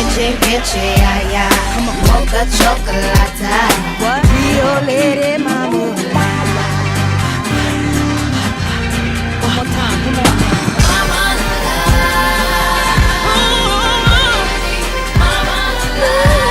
Chiaya, mocha chocolate. What? Rio Lady Mama. One more time, come on. Mama love. Mama love. Mama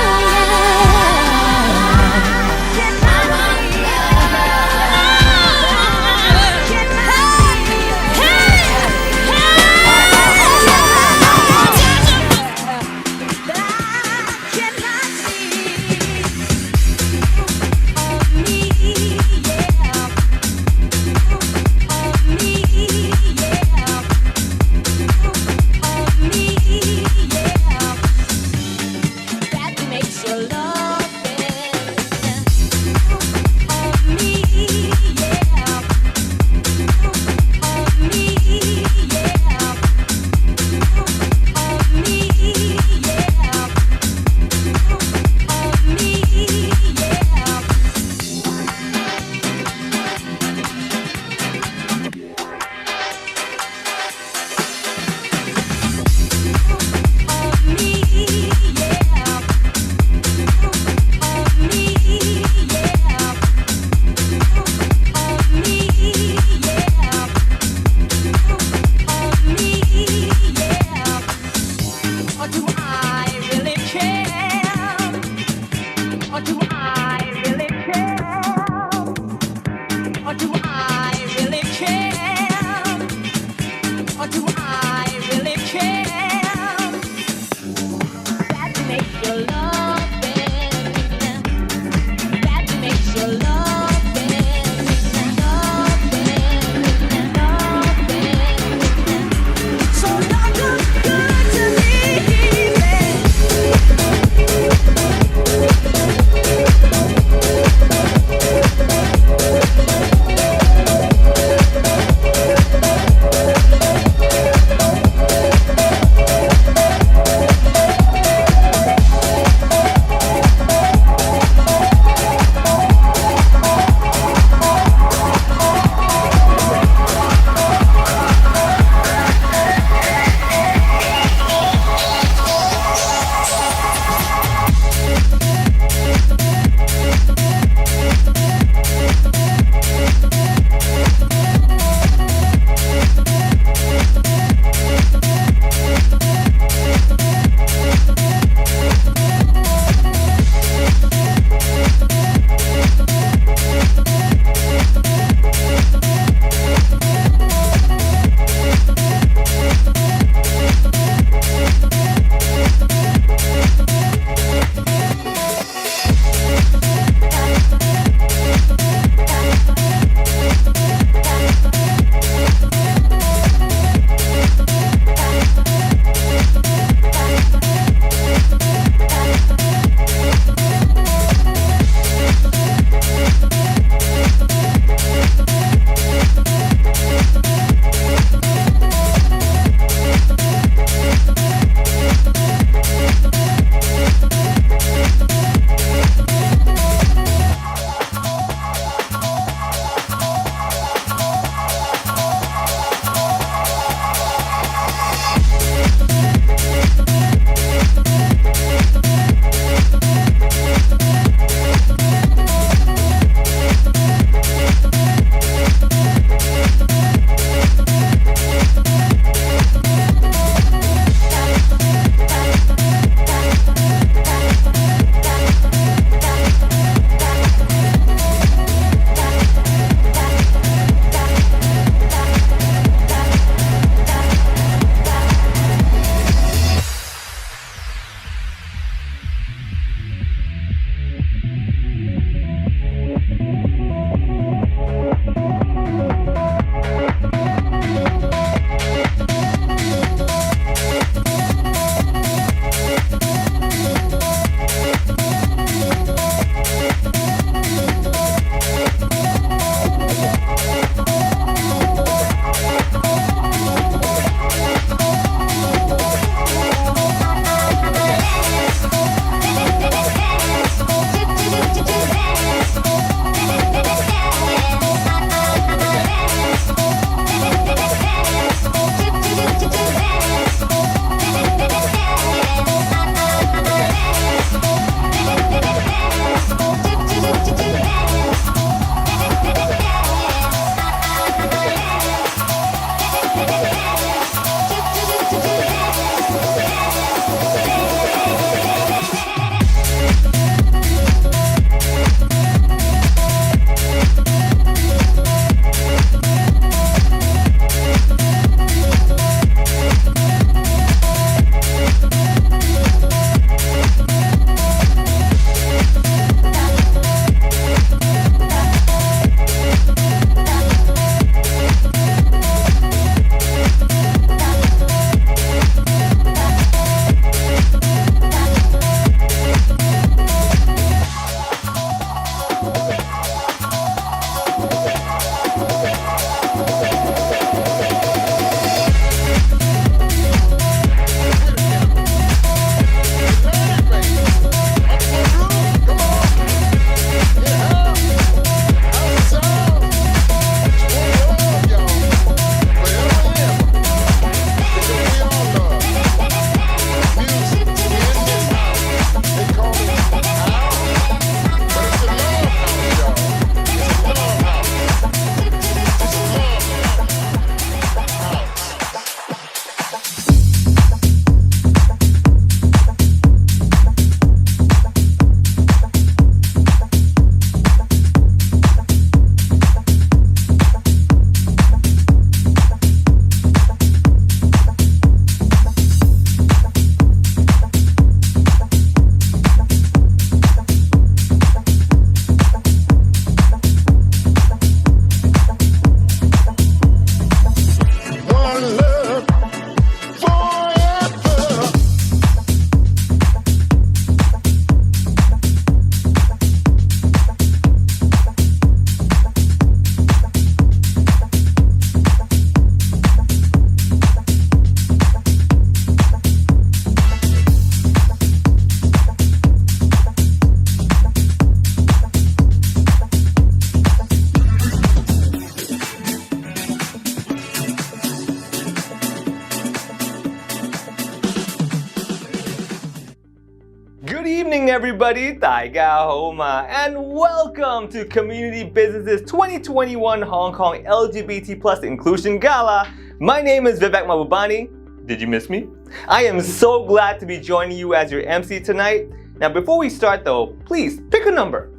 Good evening, everybody. Taiga Homa, and welcome to Community Businesses 2021 Hong Kong LGBT Plus Inclusion Gala. My name is Vivek Mabubani. Did you miss me? I am so glad to be joining you as your MC tonight. Now, before we start though, please pick a number.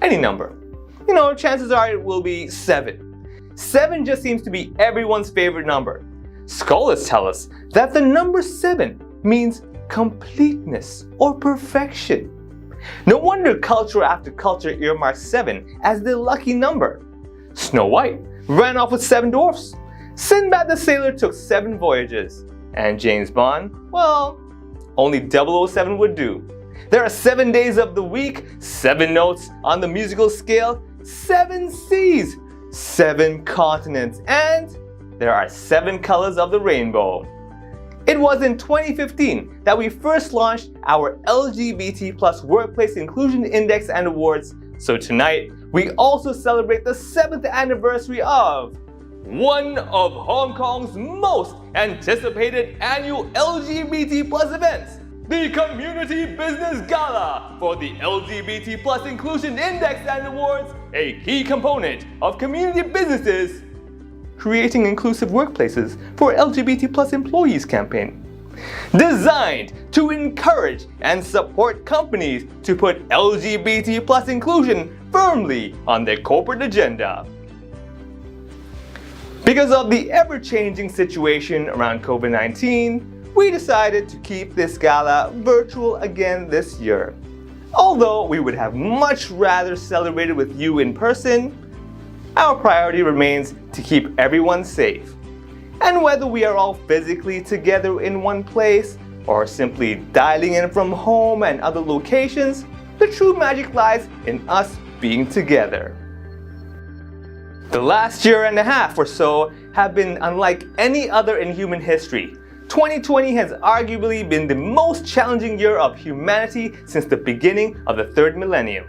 Any number. You know, chances are it will be 7. 7 just seems to be everyone's favorite number. Scholars tell us that the number 7 means completeness or perfection. No wonder culture after culture earmarks 7 as their lucky number. Snow White ran off with 7 dwarfs. Sinbad the Sailor took 7 voyages. And James Bond, well, only 007 would do. There are 7 days of the week, 7 notes on the musical scale, 7 seas, 7 continents, and there are 7 colors of the rainbow. It was in 2015 that we first launched our LGBT Plus Workplace Inclusion Index and Awards, so tonight we also celebrate the 7th anniversary of one of Hong Kong's most anticipated annual LGBT Plus events, the Community Business Gala for the LGBT Plus Inclusion Index and Awards, a key component of community businesses Creating Inclusive Workplaces for LGBT Plus Employees campaign. Designed to encourage and support companies to put LGBT Plus inclusion firmly on their corporate agenda. Because of the ever-changing situation around COVID-19, we decided to keep this gala virtual again this year. Although we would have much rather celebrated with you in person, our priority remains to keep everyone safe. And whether we are all physically together in one place or simply dialing in from home and other locations, the true magic lies in us being together. The last year and a half or so have been unlike any other in human history. 2020 has arguably been the most challenging year of humanity since the beginning of the 3rd millennium.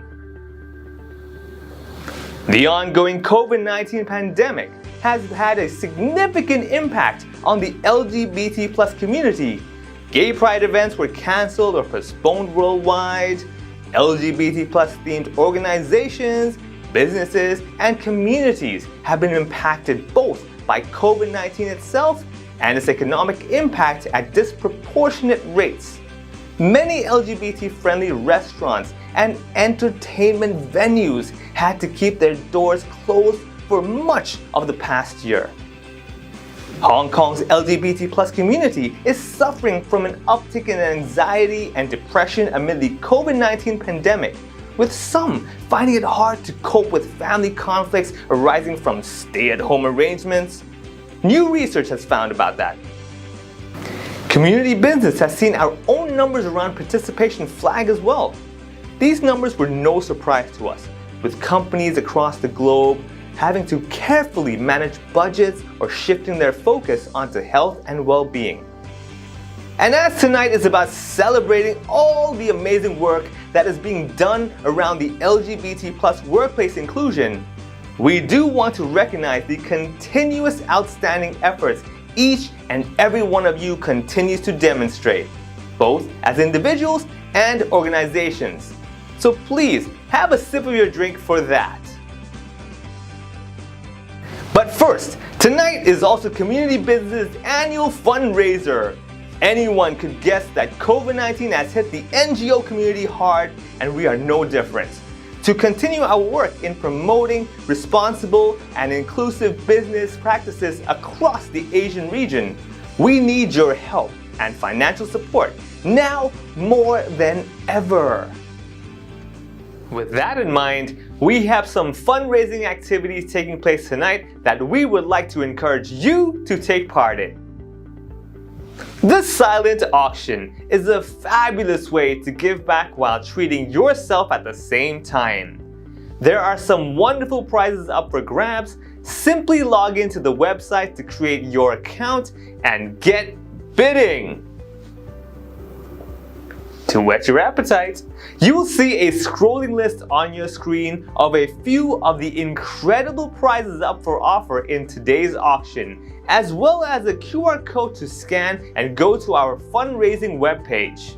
The ongoing COVID-19 pandemic has had a significant impact on the LGBT plus community. Gay pride events were cancelled or postponed worldwide. LGBT plus themed organizations, businesses, and communities have been impacted both by COVID-19 itself and its economic impact at disproportionate rates. Many LGBT-friendly restaurants and entertainment venues had to keep their doors closed for much of the past year. Hong Kong's LGBT plus community is suffering from an uptick in anxiety and depression amid the COVID-19 pandemic, with some finding it hard to cope with family conflicts arising from stay-at-home arrangements. New research has found about that. Community business has seen our own numbers around participation flag as well. These numbers were no surprise to us, with companies across the globe having to carefully manage budgets or shifting their focus onto health and well-being. And as tonight is about celebrating all the amazing work that is being done around the LGBT plus workplace inclusion, we do want to recognize the continuous outstanding efforts each and every one of you continues to demonstrate, both as individuals and organizations. So please have a sip of your drink for that. But first, tonight is also Community Business' annual fundraiser. Anyone could guess that COVID-19 has hit the NGO community hard, and we are no different. To continue our work in promoting responsible and inclusive business practices across the Asian region, we need your help and financial support now more than ever. With that in mind, we have some fundraising activities taking place tonight that we would like to encourage you to take part in. The silent auction is a fabulous way to give back while treating yourself at the same time. There are some wonderful prizes up for grabs. Simply log into the website to create your account and get bidding. To whet your appetite, you will see a scrolling list on your screen of a few of the incredible prizes up for offer in today's auction, as well as a QR code to scan and go to our fundraising webpage.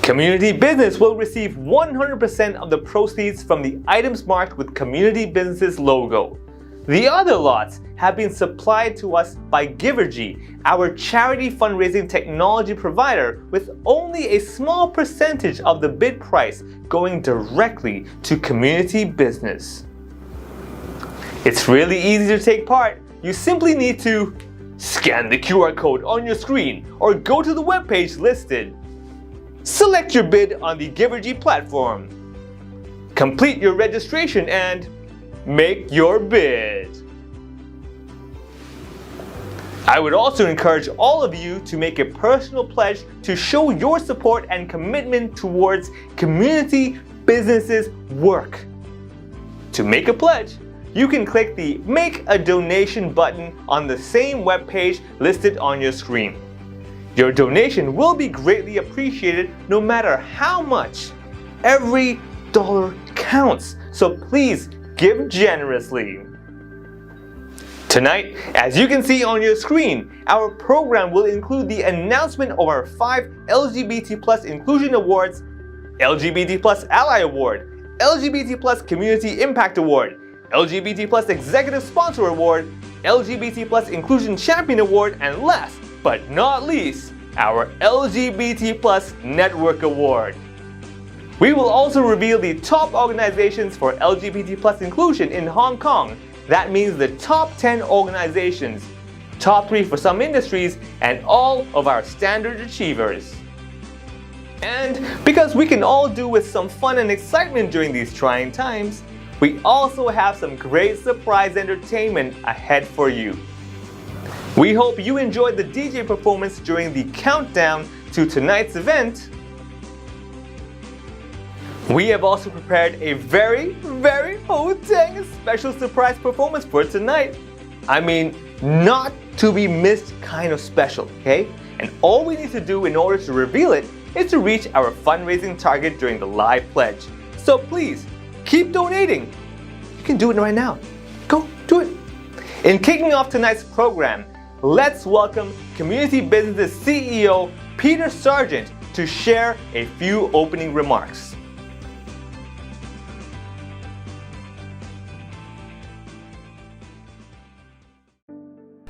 Community Business will receive 100% of the proceeds from the items marked with Community Business's logo. The other lots have been supplied to us by Givergy, our charity fundraising technology provider, with only a small percentage of the bid price going directly to Community Business. It's really easy to take part. You simply need to scan the QR code on your screen or go to the webpage listed. Select your bid on the Givergy platform. Complete your registration and make your bid. I would also encourage all of you to make a personal pledge to show your support and commitment towards Community Business's work. To make a pledge, you can click the Make a Donation button on the same webpage listed on your screen. Your donation will be greatly appreciated no matter how much. Every dollar counts, so please give generously. Tonight, as you can see on your screen, our program will include the announcement of our 5 LGBT+ Inclusion Awards, LGBT+ Ally Award, LGBT+ Community Impact Award, LGBT+ Executive Sponsor Award, LGBT+ Inclusion Champion Award, and last but not least, our LGBT+ Network Award. We will also reveal the top organizations for LGBT+ inclusion in Hong Kong. That means the top 10 organizations, top 3 for some industries, and all of our standard achievers. And because we can all do with some fun and excitement during these trying times, we also have some great surprise entertainment ahead for you. We hope you enjoyed the DJ performance during the countdown to tonight's event. We have also prepared a very dang special surprise performance for tonight. I mean, not to be missed kind of special, okay? And all we need to do in order to reveal it is to reach our fundraising target during the live pledge. So please, keep donating. You can do it right now. Go, do it. In kicking off tonight's program, let's welcome Community Business's CEO, Peter Sargent, to share a few opening remarks.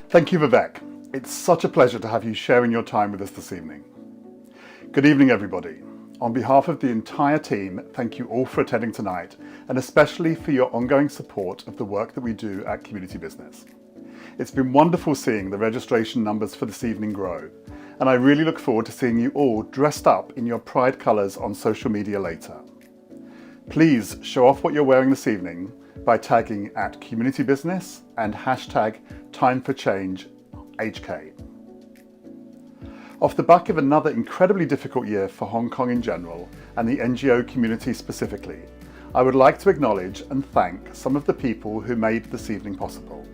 Thank you, Vivek. It's such a pleasure to have you sharing your time with us this evening. Good evening, everybody. On behalf of the entire team, thank you all for attending tonight, and especially for your ongoing support of the work that we do at Community Business. It's been wonderful seeing the registration numbers for this evening grow, and I really look forward to seeing you all dressed up in your pride colours on social media later. Please show off what you're wearing this evening by tagging at Community Business and hashtag #TimeForChangeHK. Off the back of another incredibly difficult year for Hong Kong in general and the NGO community specifically, I would like to acknowledge and thank some of the people who made this evening possible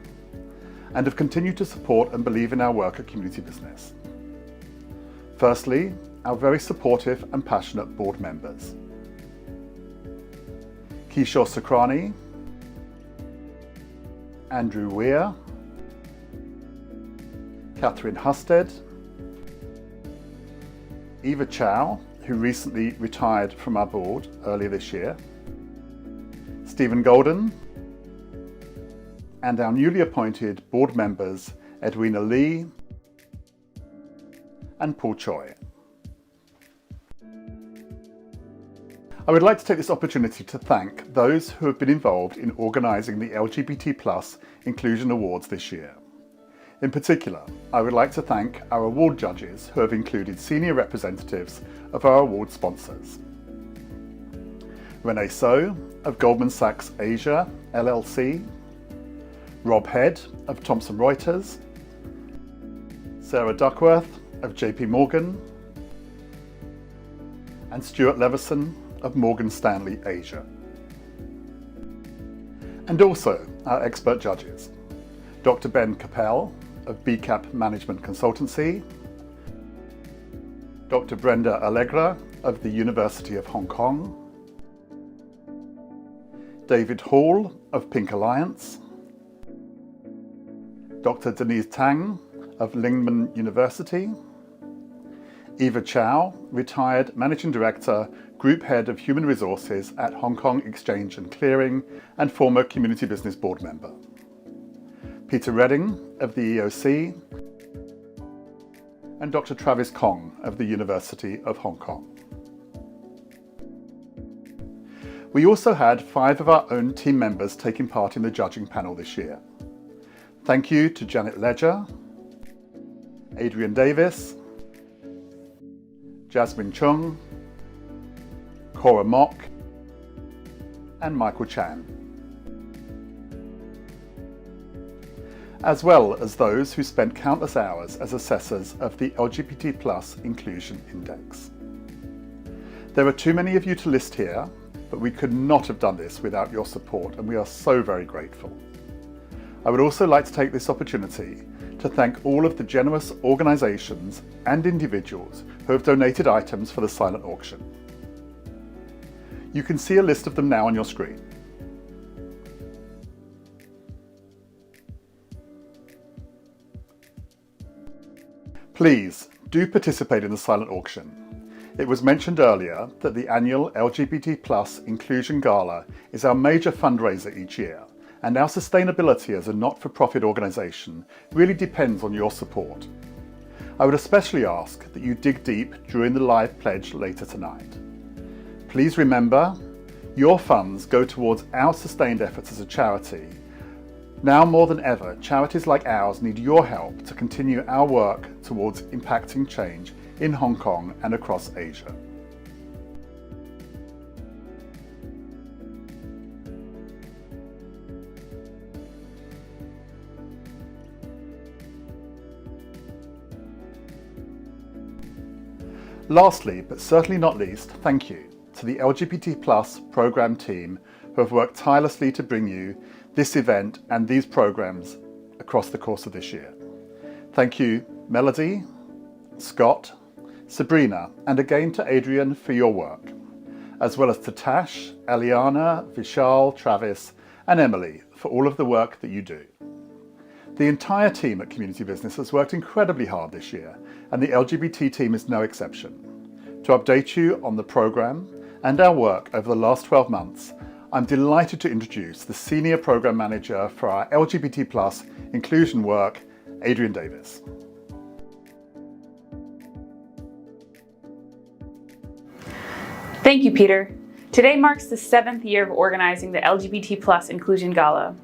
and have continued to support and believe in our work at Community Business. Firstly, our very supportive and passionate board members. Kishore Sakrani, Andrew Weir, Catherine Husted, Eva Chow, who recently retired from our board earlier this year, Stephen Golden, and our newly appointed board members Edwina Lee and Paul Choi. I would like to take this opportunity to thank those who have been involved in organising the LGBT+ Inclusion Awards this year. In particular, I would like to thank our award judges who have included senior representatives of our award sponsors. Renee So of Goldman Sachs Asia LLC, Rob Head of Thomson Reuters, Sarah Duckworth of JP Morgan, and Stuart Leveson of Morgan Stanley Asia. And also our expert judges, Dr. Ben Capel of BCAP Management Consultancy, Dr. Brenda Allegra of the University of Hong Kong, David Hall of Pink Alliance, Dr. Denise Tang of Lingnan University, Eva Chow, retired Managing Director, Group Head of Human Resources at Hong Kong Exchange and Clearing and former Community Business Board member. Peter Redding of the EOC, and Dr. Travis Kong of the University of Hong Kong. We also had 5 of our own team members taking part in the judging panel this year. Thank you to Janet Ledger, Adrian Davis, Jasmine Chung, Cora Mock, and Michael Chan, as well as those who spent countless hours as assessors of the LGBT+ Inclusion Index. There are too many of you to list here, but we could not have done this without your support, and we are so very grateful. I would also like to take this opportunity to thank all of the generous organisations and individuals who have donated items for the silent auction. You can see a list of them now on your screen. Please do participate in the silent auction. It was mentioned earlier that the annual LGBT+ Inclusion Gala is our major fundraiser each year, and our sustainability as a not-for-profit organisation really depends on your support. I would especially ask that you dig deep during the live pledge later tonight. Please remember, your funds go towards our sustained efforts as a charity. Now more than ever, charities like ours need your help to continue our work towards impacting change in Hong Kong and across Asia. Lastly, but certainly not least, thank you to the LGBT+ programme team who have worked tirelessly to bring you this event and these programmes across the course of this year. Thank you, Melody, Scott, Sabrina, and again to Adrian for your work, as well as to Tash, Eliana, Vishal, Travis, and Emily for all of the work that you do. The entire team at Community Business has worked incredibly hard this year, and the LGBT team is no exception. To update you on the programme and our work over the last 12 months, I'm delighted to introduce the Senior Programme Manager for our LGBT+ inclusion work, Adrian Davis. Thank you, Peter. Today marks the 7th year of organizing the LGBT+ Inclusion Gala.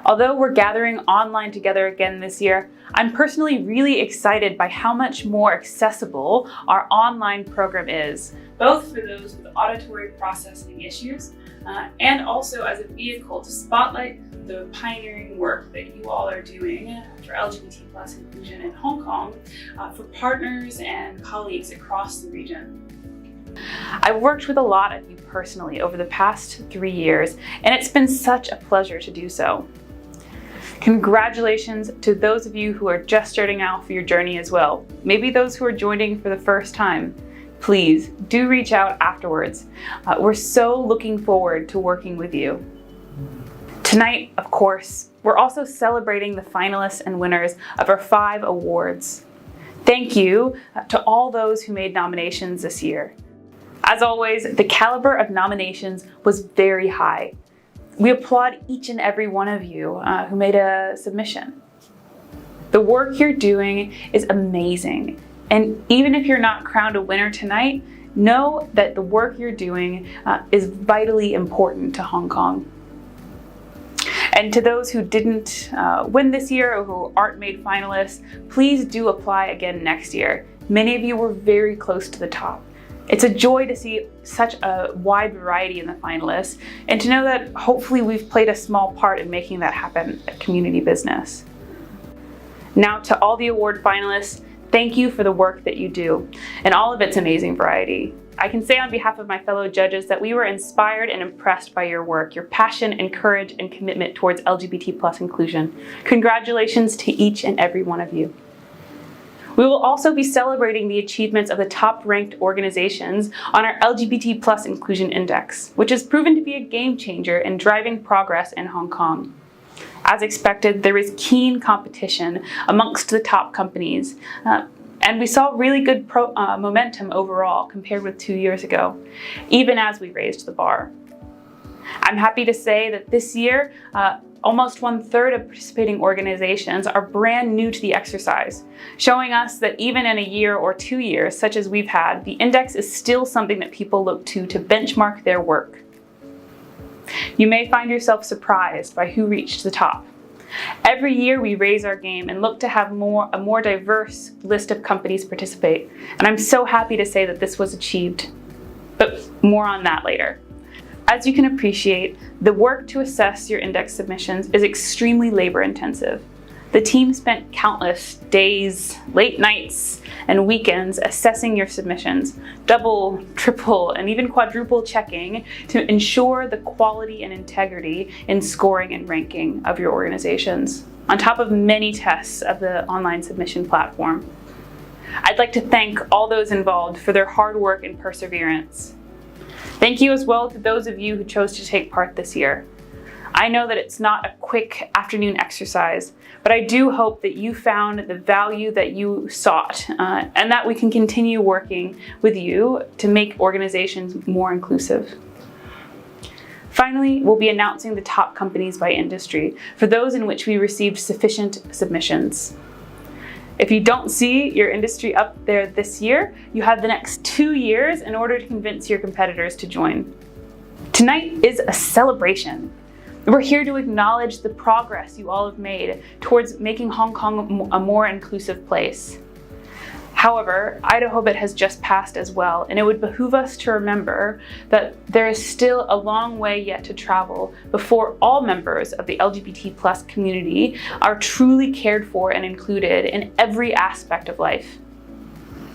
Although we're gathering online together again this year, I'm personally really excited by how much more accessible our online program is, both for those with auditory processing issues and also as a vehicle to spotlight the pioneering work that you all are doing for LGBT+ inclusion in Hong Kong for partners and colleagues across the region. I've worked with a lot of you personally over the past 3 years, and it's been such a pleasure to do so. Congratulations to those of you who are just starting out for your journey as well. Maybe those who are joining for the first time. Please do reach out afterwards. We're so looking forward to working with you. Tonight, of course, we're also celebrating the finalists and winners of our 5 awards. Thank you to all those who made nominations this year. As always, the caliber of nominations was very high. We applaud each and every one of you who made a submission. The work you're doing is amazing. And even if you're not crowned a winner tonight, know that the work you're doing is vitally important to Hong Kong. And to those who didn't win this year or who aren't made finalists, please do apply again next year. Many of you were very close to the top. It's a joy to see such a wide variety in the finalists and to know that hopefully we've played a small part in making that happen at Community Business. Now to all the award finalists, thank you for the work that you do and all of its amazing variety. I can say on behalf of my fellow judges that we were inspired and impressed by your work, your passion and courage and commitment towards LGBT+ inclusion. Congratulations to each and every one of you. We will also be celebrating the achievements of the top-ranked organizations on our LGBT+ Inclusion Index, which has proven to be a game changer in driving progress in Hong Kong. As expected, there is keen competition amongst the top companies, And we saw really good momentum overall compared with 2 years ago, even as we raised the bar. I'm happy to say that this year, almost 1/3 of participating organizations are brand new to the exercise, showing us that even in a year or 2 years, such as we've had, the index is still something that people look to benchmark their work. You may find yourself surprised by who reached the top. Every year we raise our game and look to have a more diverse list of companies participate, and I'm so happy to say that this was achieved, but more on that later. As you can appreciate, the work to assess your index submissions is extremely labor intensive. The team spent countless days, late nights, and weekends assessing your submissions, double, triple, and even quadruple checking to ensure the quality and integrity in scoring and ranking of your organizations, on top of many tests of the online submission platform. I'd like to thank all those involved for their hard work and perseverance. Thank you as well to those of you who chose to take part this year. I know that it's not a quick afternoon exercise, but I do hope that you found the value that you sought and that we can continue working with you to make organizations more inclusive. Finally, we'll be announcing the top companies by industry for those in which we received sufficient submissions. If you don't see your industry up there this year, you have the next 2 years in order to convince your competitors to join. Tonight is a celebration. We're here to acknowledge the progress you all have made towards making Hong Kong a more inclusive place. However, Idaho Bit has just passed as well, and it would behoove us to remember that there is still a long way yet to travel before all members of the LGBT+ community are truly cared for and included in every aspect of life.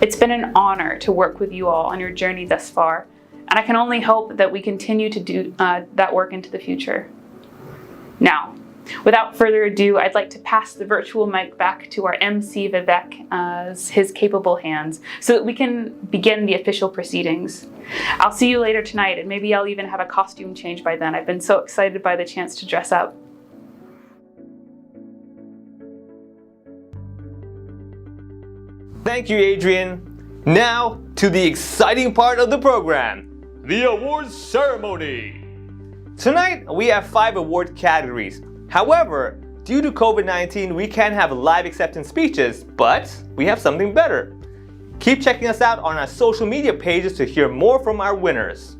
It's been an honor to work with you all on your journey thus far, and I can only hope that we continue to do that work into the future. Now, without further ado, I'd like to pass the virtual mic back to our MC Vivek as his capable hands so that we can begin the official proceedings. I'll see you later tonight, and maybe I'll even have a costume change by then. I've been so excited by the chance to dress up. Thank you, Adrian. Now to the exciting part of the program, the awards ceremony. Tonight, we have 5 award categories. However, due to COVID-19, we can't have live acceptance speeches, but we have something better. Keep checking us out on our social media pages to hear more from our winners.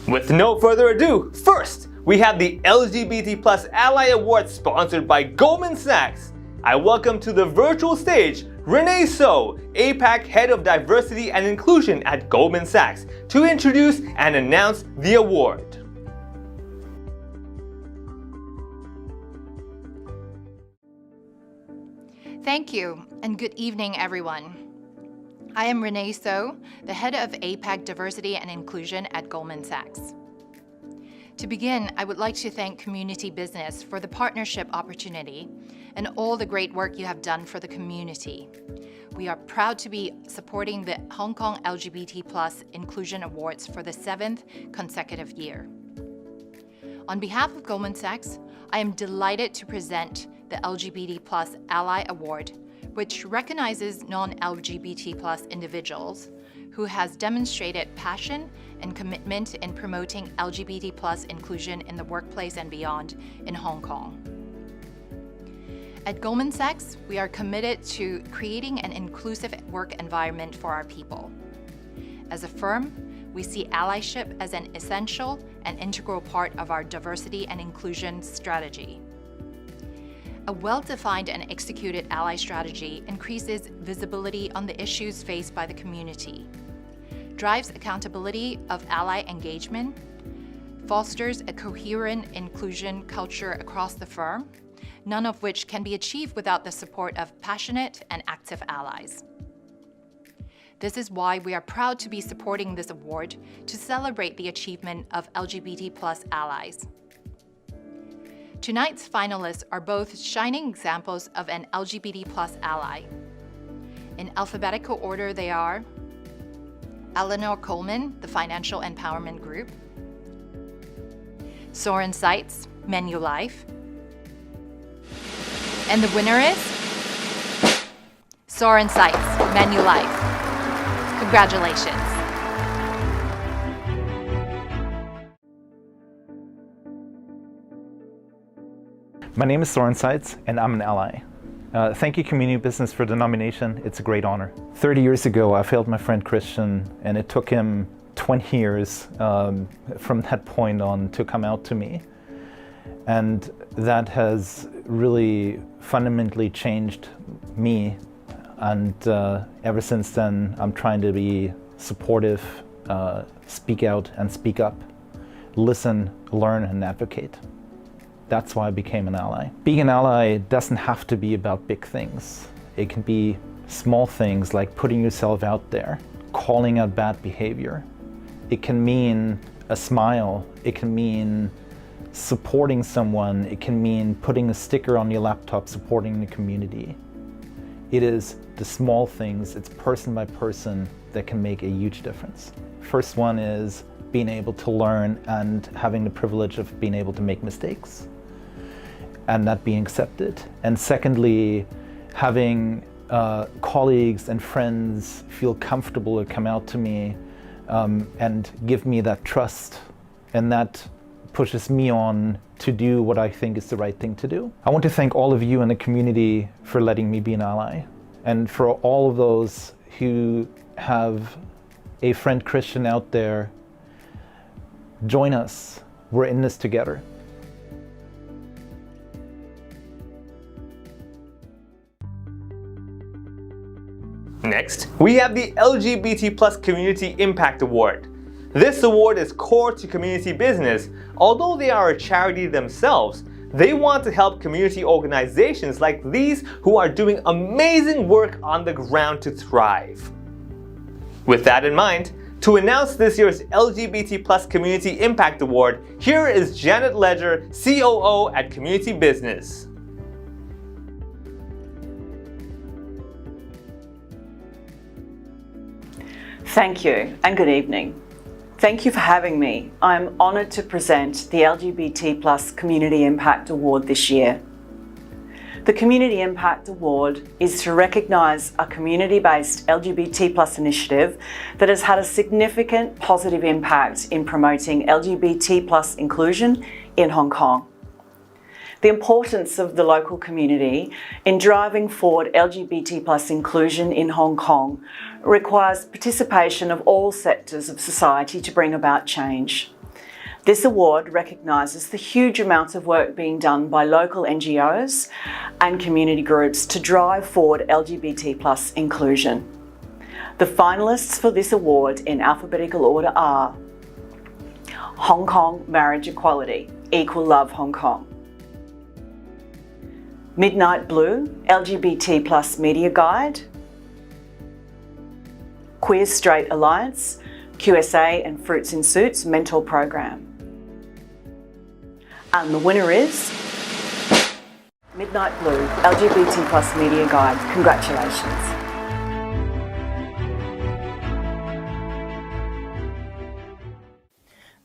With no further ado, first, we have the LGBT+ Ally Award sponsored by Goldman Sachs. I welcome to the virtual stage Renee So, APAC Head of Diversity and Inclusion at Goldman Sachs, to introduce and announce the award. Thank you, and good evening, everyone. I am Renee So, the Head of APAC Diversity and Inclusion at Goldman Sachs. To begin, I would like to thank Community Business for the partnership opportunity and all the great work you have done for the community. We are proud to be supporting the Hong Kong LGBT+ Inclusion Awards for the 7th consecutive year. On behalf of Goldman Sachs, I am delighted to present the LGBT+ Ally Award, which recognizes non-LGBT+ individuals who has demonstrated passion and commitment in promoting LGBT+ inclusion in the workplace and beyond in Hong Kong. At Goldman Sachs, we are committed to creating an inclusive work environment for our people. As a firm, we see allyship as an essential and integral part of our diversity and inclusion strategy. A well-defined and executed ally strategy increases visibility on the issues faced by the community, drives accountability of ally engagement, fosters a coherent inclusion culture across the firm, none of which can be achieved without the support of passionate and active allies. This is why we are proud to be supporting this award to celebrate the achievement of LGBT+ allies. Tonight's finalists are both shining examples of an LGBT+ ally. In alphabetical order, they are Eleanor Coleman, the Financial Empowerment Group; Soren Seitz, Manulife; And the winner is Soren Seitz, Manulife. Congratulations. My name is Soren Seitz, and I'm an ally. Thank you, Community Business, for the nomination. It's a great honor. 30 years ago, I failed my friend Christian, and it took him 20 years from that point on to come out to me. And that has really fundamentally changed me. And ever since then, I'm trying to be supportive, speak out and speak up, listen, learn, and advocate. That's why I became an ally. Being an ally doesn't have to be about big things. It can be small things like putting yourself out there, calling out bad behavior. It can mean a smile. It can mean supporting someone. It can mean putting a sticker on your laptop supporting the community. It is the small things, it's person by person, that can make a huge difference. First one is being able to learn and having the privilege of being able to make mistakes and that being accepted. And secondly, having colleagues and friends feel comfortable to come out to me and give me that trust, and that pushes me on to do what I think is the right thing to do. I want to thank all of you in the community for letting me be an ally, and for all of those who have a friend Christian out there. Join us. We're in this together. Next, we have the LGBT+ Community Impact Award. This award is core to community business. Although they are a charity themselves, they want to help community organizations like these who are doing amazing work on the ground to thrive. With that in mind, to announce this year's LGBT+ Community Impact Award, here is Janet Ledger, COO at Community Business. Thank you and good evening. Thank you for having me. I'm honoured to present the LGBT+ Community Impact Award this year. The Community Impact Award is to recognise a community-based LGBT+ initiative that has had a significant positive impact in promoting LGBT+ inclusion in Hong Kong. The importance of the local community in driving forward LGBT+ inclusion in Hong Kong requires participation of all sectors of society to bring about change. This award recognises the huge amount of work being done by local NGOs and community groups to drive forward LGBT+ inclusion. The finalists for this award in alphabetical order are Hong Kong Marriage Equality, Equal Love Hong Kong; Midnight Blue, LGBT+ Media Guide; Queer Straight Alliance, QSA and Fruits in Suits Mentor Program. And the winner is Midnight Blue, LGBT+ Media Guide. Congratulations.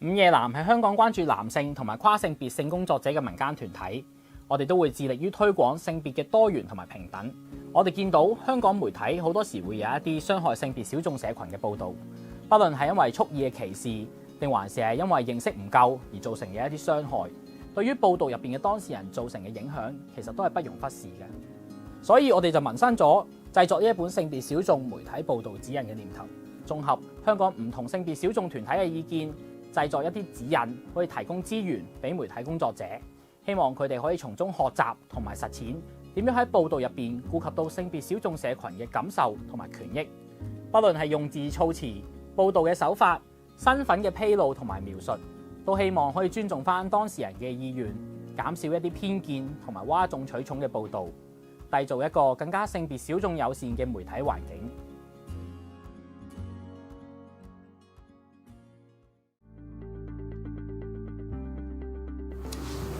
午夜藍係香港關注男性同埋跨性別性工作者嘅民間團體，我哋都會致力於推廣性別嘅多元同埋平等。我哋見到香港媒體好多時會有一啲傷害性別小眾社群嘅報導，不論係因為蓄意嘅歧視，定還是係因為認識唔夠而造成嘅一啲傷害，對於報導入邊嘅當事人造成嘅影響，其實都係不容忽視嘅。所以我哋就萌生咗製作呢一本性別小眾媒體報導指引嘅念頭，綜合香港唔同性別小眾團體嘅意見，製作一啲指引，可以提供資源俾媒體工作者，希望佢哋可以從中學習同埋實踐點樣喺報導入邊顧及到性別小眾社群嘅感受同埋權益，不論係用字措辭、報導嘅手法、身份嘅披露同埋描述，都希望可以尊重返當事人嘅意願，減少一啲偏見同埋嘩眾取寵嘅報導，締造一個更加性別小眾友善嘅媒體環境。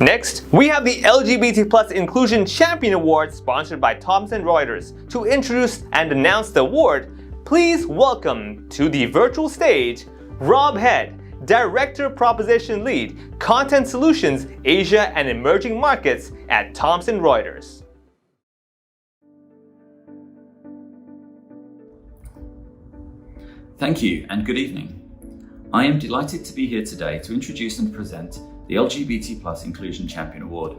Next, we have the LGBT+ Inclusion Champion Award sponsored by Thomson Reuters. To introduce and announce the award, please welcome to the virtual stage, Rob Head, Director Proposition Lead, Content Solutions, Asia and Emerging Markets at Thomson Reuters. Thank you and good evening. I am delighted to be here today to introduce and present the LGBT+ Inclusion Champion Award.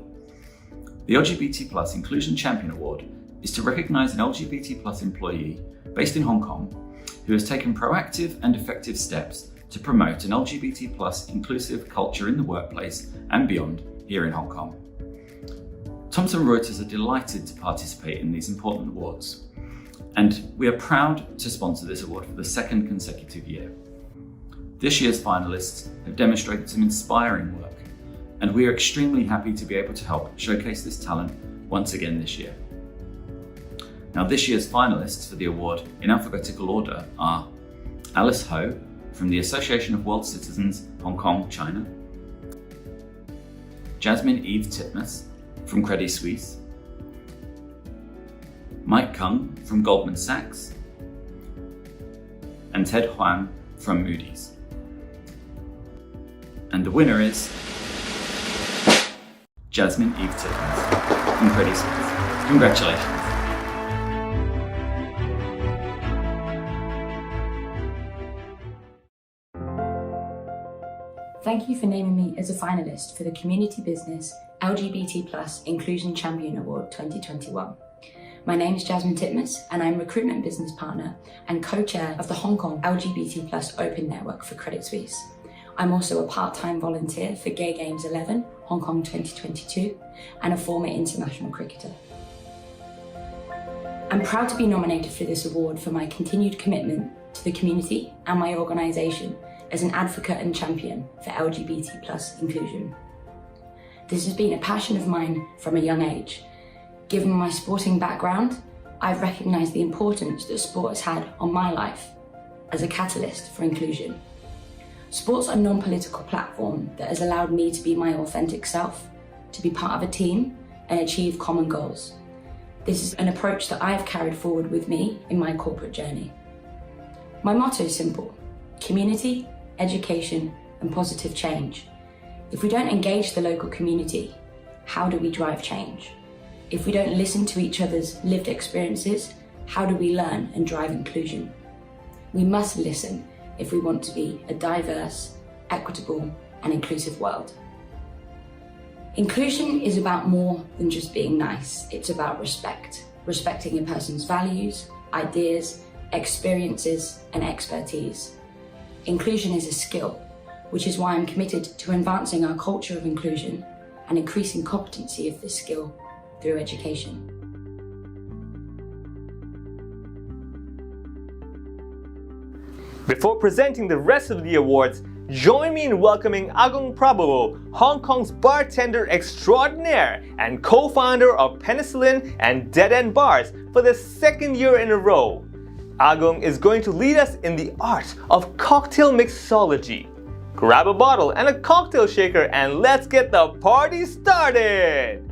The LGBT+ Inclusion Champion Award is to recognise an LGBT+ employee based in Hong Kong who has taken proactive and effective steps to promote an LGBT+ inclusive culture in the workplace and beyond here in Hong Kong. Thomson Reuters are delighted to participate in these important awards, and we are proud to sponsor this award for the second consecutive year. This year's finalists have demonstrated some inspiring work, and we are extremely happy to be able to help showcase this talent once again this year. Now, this year's finalists for the award in alphabetical order are Alice Ho from the Association of World Citizens, Hong Kong, China, Jasmine Eve Titmus from Credit Suisse, Mike Kung from Goldman Sachs, and Ted Huang from Moody's. And the winner is Jasmine Eve Titmus from Credit Suisse. Congratulations. Thank you for naming me as a finalist for the Community Business LGBT+ Inclusion Champion Award 2021. My name is Jasmine Titmus and I'm Recruitment Business Partner and Co-Chair of the Hong Kong LGBT+ Open Network for Credit Suisse. I'm also a part-time volunteer for Gay Games 11, Hong Kong 2022, and a former international cricketer. I'm proud to be nominated for this award for my continued commitment to the community and my organisation as an advocate and champion for LGBT+ inclusion. This has been a passion of mine from a young age. Given my sporting background, I've recognised the importance that sport has had on my life as a catalyst for inclusion. Sports are a non-political platform that has allowed me to be my authentic self, to be part of a team and achieve common goals. This is an approach that I have carried forward with me in my corporate journey. My motto is simple: community, education and positive change. If we don't engage the local community, how do we drive change? If we don't listen to each other's lived experiences, how do we learn and drive inclusion? We must listen if we want to be a diverse, equitable and inclusive world. Inclusion is about more than just being nice. It's about respect, respecting a person's values, ideas, experiences and expertise. Inclusion is a skill, which is why I'm committed to advancing our culture of inclusion and increasing competency of this skill through education. Before presenting the rest of the awards, join me in welcoming Agong Prabowo, Hong Kong's bartender extraordinaire and co-founder of Penicillin and Dead End Bars for the second year in a row. Agong is going to lead us in the art of cocktail mixology. Grab a bottle and a cocktail shaker and let's get the party started!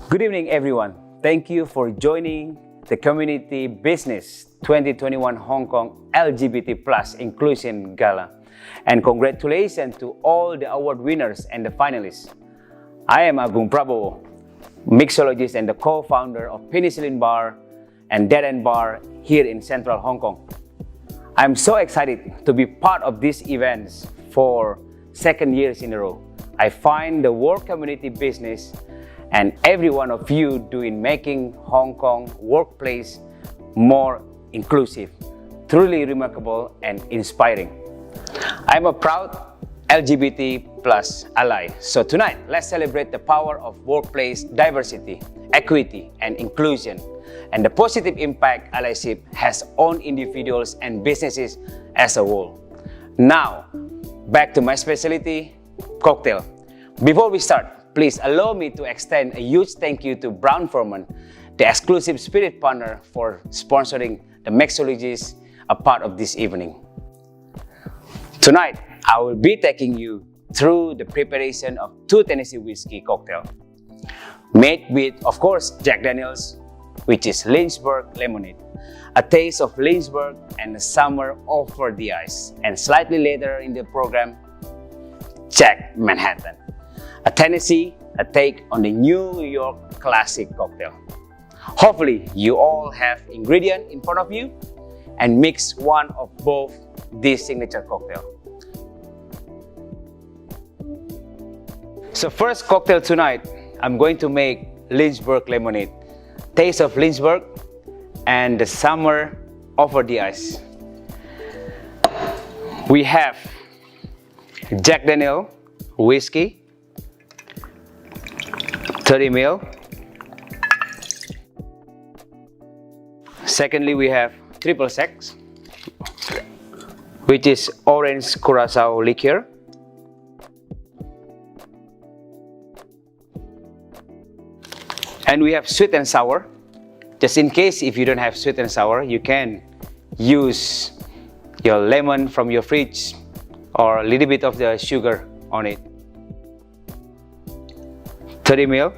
Good evening, everyone. Thank you for joining the Community Business 2021 Hong Kong LGBT+ Inclusion Gala. And congratulations to all the award winners and the finalists. I am Agong Prabowo, mixologist and the co-founder of Penicillin Bar and Dead End Bar here in central Hong Kong. I'm so excited to be part of these events for second years in a row. I find the work community business and every one of you doing making Hong Kong workplace more inclusive, truly remarkable and inspiring. I'm a proud LGBT+ ally. So tonight, let's celebrate the power of workplace diversity, equity and inclusion and the positive impact allyship has on individuals and businesses as a whole. Now, back to my specialty, cocktail. Before we start, please allow me to extend a huge thank you to Brown-Forman, the exclusive spirit partner for sponsoring the mixologists a part of this evening. Tonight, I will be taking you through the preparation of 2 Tennessee whiskey cocktail, made with, of course, Jack Daniels, which is Lynchburg lemonade, a taste of Lynchburg and the summer over the ice, and slightly later in the program, Jack Manhattan, a Tennessee, a take on the New York classic cocktail. Hopefully, you all have ingredient in front of you and mix one of both these signature cocktail. So first cocktail tonight, I'm going to make Lynchburg lemonade. Taste of Lynchburg and the summer over the ice. We have Jack Daniel whiskey, 30 ml. Secondly, we have triple sec, which is orange curacao liqueur. And we have sweet and sour. Just in case if you don't have sweet and sour, you can use your lemon from your fridge or a little bit of the sugar on it. 30 ml.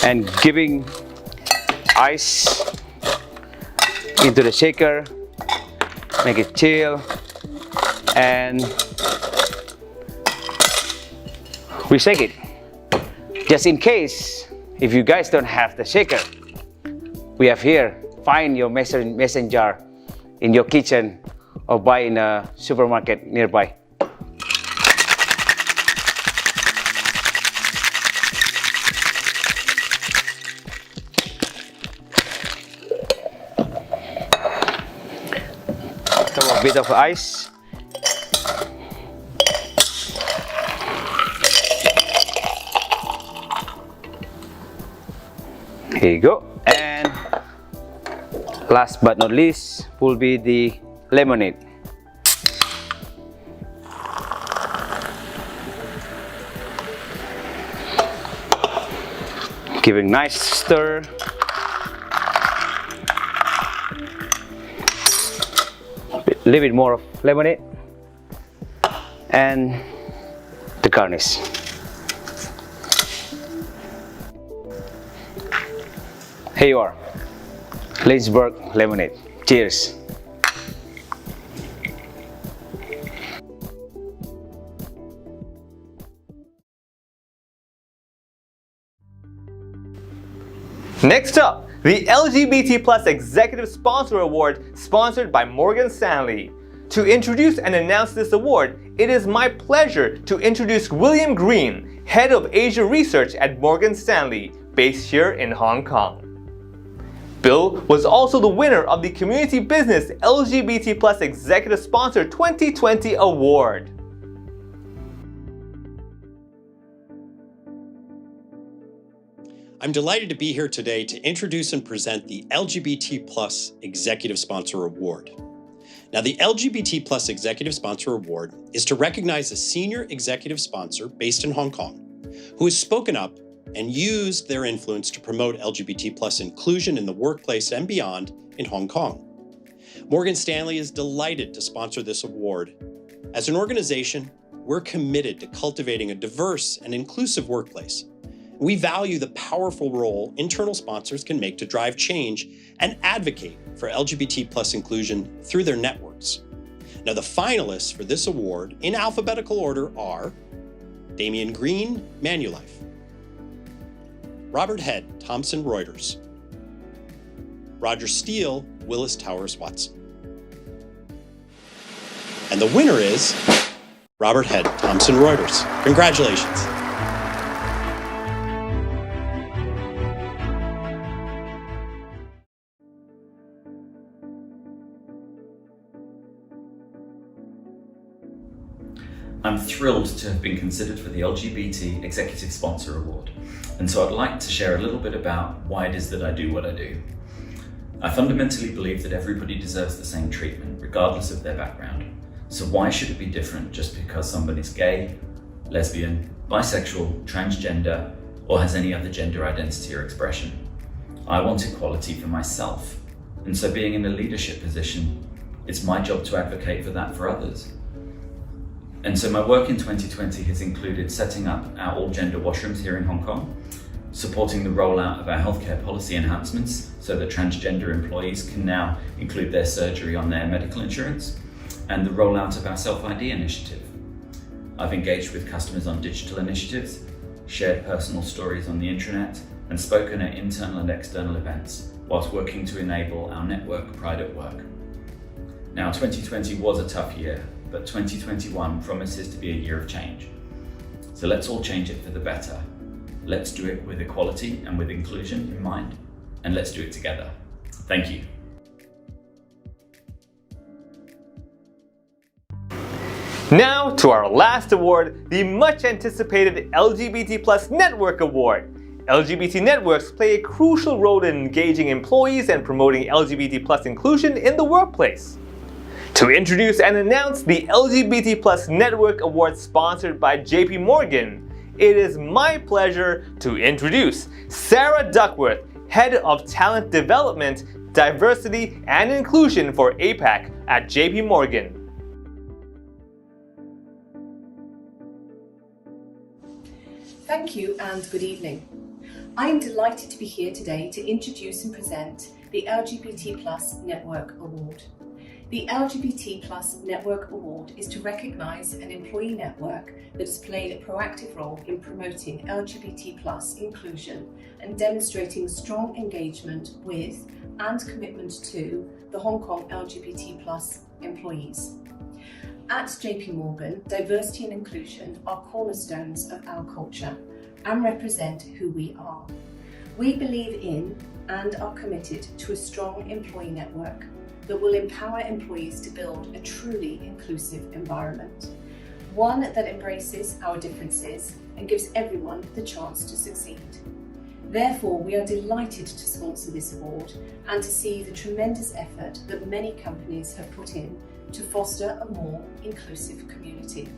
And giving ice into the shaker, make it chill, and we shake it. Just in case, if you guys don't have the shaker, we have here, find your mason jar in your kitchen or buy in a supermarket nearby. Throw a bit of ice. Here you go. And last but not least will be the lemonade. Giving nice stir. A little bit more of lemonade and the garnish. Here you are, Lynchburg lemonade. Cheers. Next up, the LGBT Plus Executive Sponsor Award, sponsored by Morgan Stanley. To introduce and announce this award, it is my pleasure to introduce William Green, Head of Asia Research at Morgan Stanley, based here in Hong Kong. Bill was also the winner of the Community Business LGBT Plus Executive Sponsor 2020 Award. I'm delighted to be here today to introduce and present the LGBT Plus Executive Sponsor Award. Now, the LGBT Plus Executive Sponsor Award is to recognize a senior executive sponsor based in Hong Kong who has spoken up and used their influence to promote LGBT plus inclusion in the workplace and beyond in Hong Kong. Morgan Stanley is delighted to sponsor this award. As an organization, we're committed to cultivating a diverse and inclusive workplace. We value the powerful role internal sponsors can make to drive change and advocate for LGBT plus inclusion through their networks. Now, the finalists for this award in alphabetical order are Damian Green, Manulife; Robert Head, Thomson Reuters; Roger Steele, Willis Towers Watson. And the winner is Robert Head, Thomson Reuters. Congratulations. I'm thrilled to have been considered for the LGBT Executive Sponsor Award, and so I'd like to share a little bit about why it is that I do what I do. I fundamentally believe that everybody deserves the same treatment, regardless of their background. So why should it be different just because somebody's gay, lesbian, bisexual, transgender, or has any other gender identity or expression? I want equality for myself, and so being in a leadership position, it's my job to advocate for that for others. And so my work in 2020 has included setting up our all-gender washrooms here in Hong Kong, supporting the rollout of our healthcare policy enhancements so that transgender employees can now include their surgery on their medical insurance, and the rollout of our self-ID initiative. I've engaged with customers on digital initiatives, shared personal stories on the intranet, and spoken at internal and external events, whilst working to enable our network Pride at Work. Now, 2020 was a tough year, but 2021 promises to be a year of change. So let's all change it for the better. Let's do it with equality and with inclusion in mind, and let's do it together. Thank you. Now to our last award, the much anticipated LGBT+ Network Award. LGBT networks play a crucial role in engaging employees and promoting LGBT+ inclusion in the workplace. To introduce and announce the LGBT+ Network Award sponsored by JP Morgan, it is my pleasure to introduce Sarah Duckworth, Head of Talent Development, Diversity and Inclusion for APAC at JP Morgan. Thank you and good evening. I am delighted to be here today to introduce and present the LGBT+ Network Award. The LGBT+ Network Award is to recognise an employee network that has played a proactive role in promoting LGBT+ inclusion and demonstrating strong engagement with and commitment to the Hong Kong LGBT+ employees. At JP Morgan, diversity and inclusion are cornerstones of our culture and represent who we are. We believe in and are committed to a strong employee network that will empower employees to build a truly inclusive environment, one that embraces our differences and gives everyone the chance to succeed. Therefore, we are delighted to sponsor this award and to see the tremendous effort that many companies have put in to foster a more inclusive community.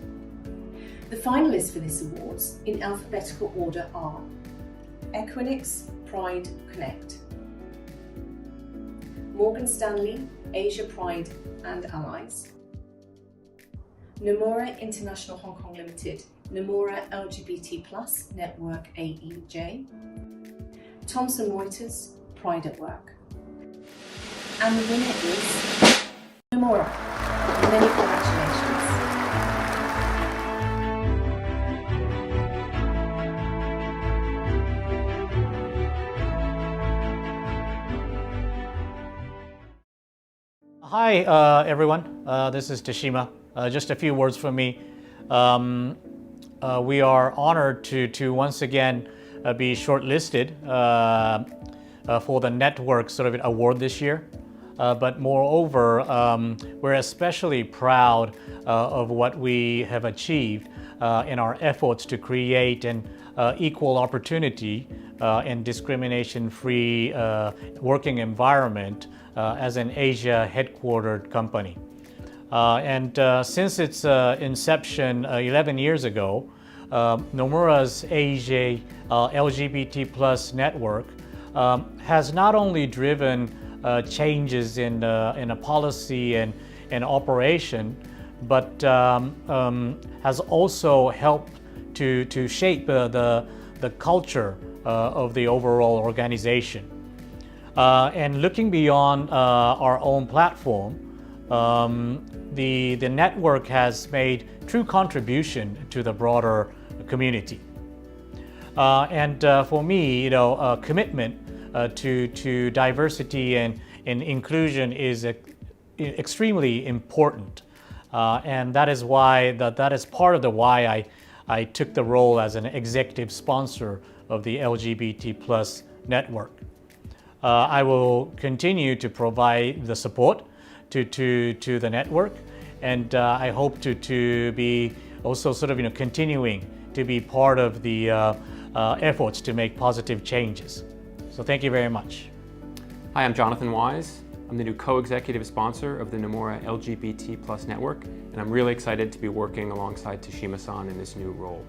The finalists for this awards in alphabetical order are Equinix Pride Connect, Morgan Stanley Asia Pride and Allies, Nomura International Hong Kong Limited Nomura LGBT+ Network AEJ, Thomson Reuters Pride at Work. And the winner is Nomura. Many congratulations. Hi everyone, this is Tashima. Just a few words from me. We are honored to once again be shortlisted for the Network award this year. But moreover, we're especially proud of what we have achieved in our efforts to create an equal opportunity and discrimination-free working environment as an Asia headquartered company. Since its inception 11 years ago, Nomura's Asia LGBT+ network has not only driven changes in a policy and operation, but has also helped to shape the culture of the overall organization. And looking beyond our own platform, the network has made true contribution to the broader community. For me, commitment to diversity and inclusion is extremely important, and that is why that is part of the why I took the role as an executive sponsor of the LGBT+ network. I will continue to provide the support to the network, and I hope to be also continuing to be part of the efforts to make positive changes. So thank you very much. Hi, I'm Jonathan Wise. I'm the new co-executive sponsor of the Nomura LGBT+ network, and I'm really excited to be working alongside Tashima-san in this new role.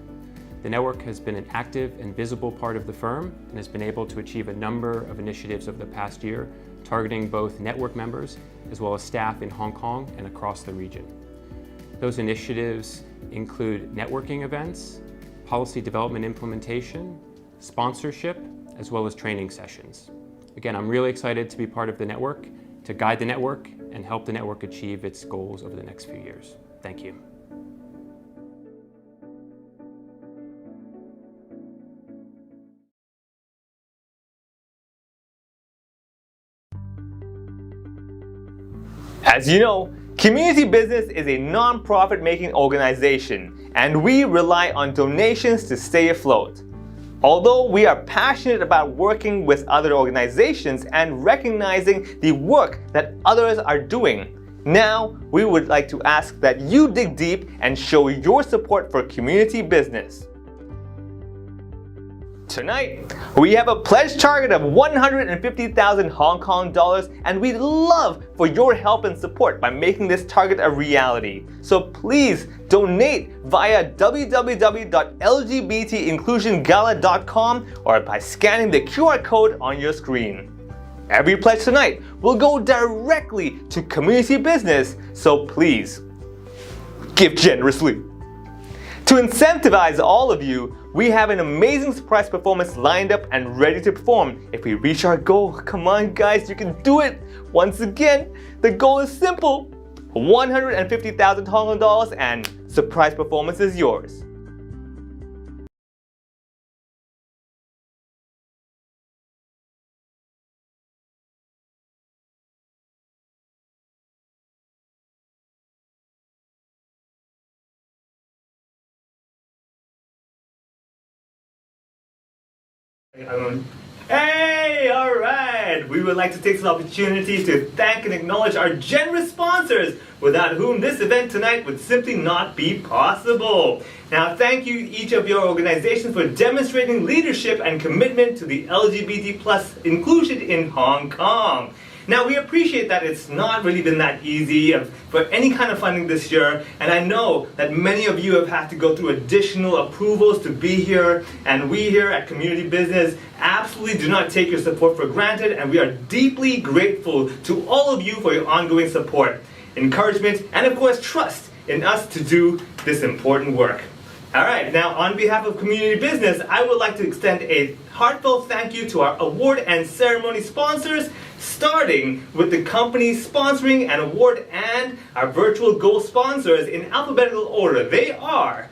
The network has been an active and visible part of the firm and has been able to achieve a number of initiatives over the past year, targeting both network members as well as staff in Hong Kong and across the region. Those initiatives include networking events, policy development implementation, sponsorship, as well as training sessions. Again, I'm really excited to be part of the network, to guide the network and help the network achieve its goals over the next few years. Thank you. As you know, community business is a non-profit making organization, and we rely on donations to stay afloat. Although we are passionate about working with other organizations and recognizing the work that others are doing, now we would like to ask that you dig deep and show your support for community business. Tonight, we have a pledge target of 150,000 Hong Kong dollars, and we'd love for your help and support by making this target a reality. So please donate via www.lgbtinclusiongala.com or by scanning the QR code on your screen. Every pledge tonight will go directly to community business, so please give generously. To incentivize all of you, we have an amazing surprise performance lined up and ready to perform if we reach our goal. Come on guys, you can do it! Once again, the goal is simple. 150,000 Hong Kong dollars and surprise performance is yours. Hey, alright! We would like to take this opportunity to thank and acknowledge our generous sponsors, without whom this event tonight would simply not be possible. Now, thank you each of your organizations for demonstrating leadership and commitment to the LGBT plus inclusion in Hong Kong. Now, we appreciate that it's not really been that easy for any kind of funding this year, and I know that many of you have had to go through additional approvals to be here, and we here at Community Business absolutely do not take your support for granted, and we are deeply grateful to all of you for your ongoing support, encouragement, and of course trust in us to do this important work. Alright, now on behalf of Community Business, I would like to extend a heartfelt thank you to our award and ceremony sponsors, starting with the companies sponsoring an award and our virtual gold sponsors in alphabetical order. They are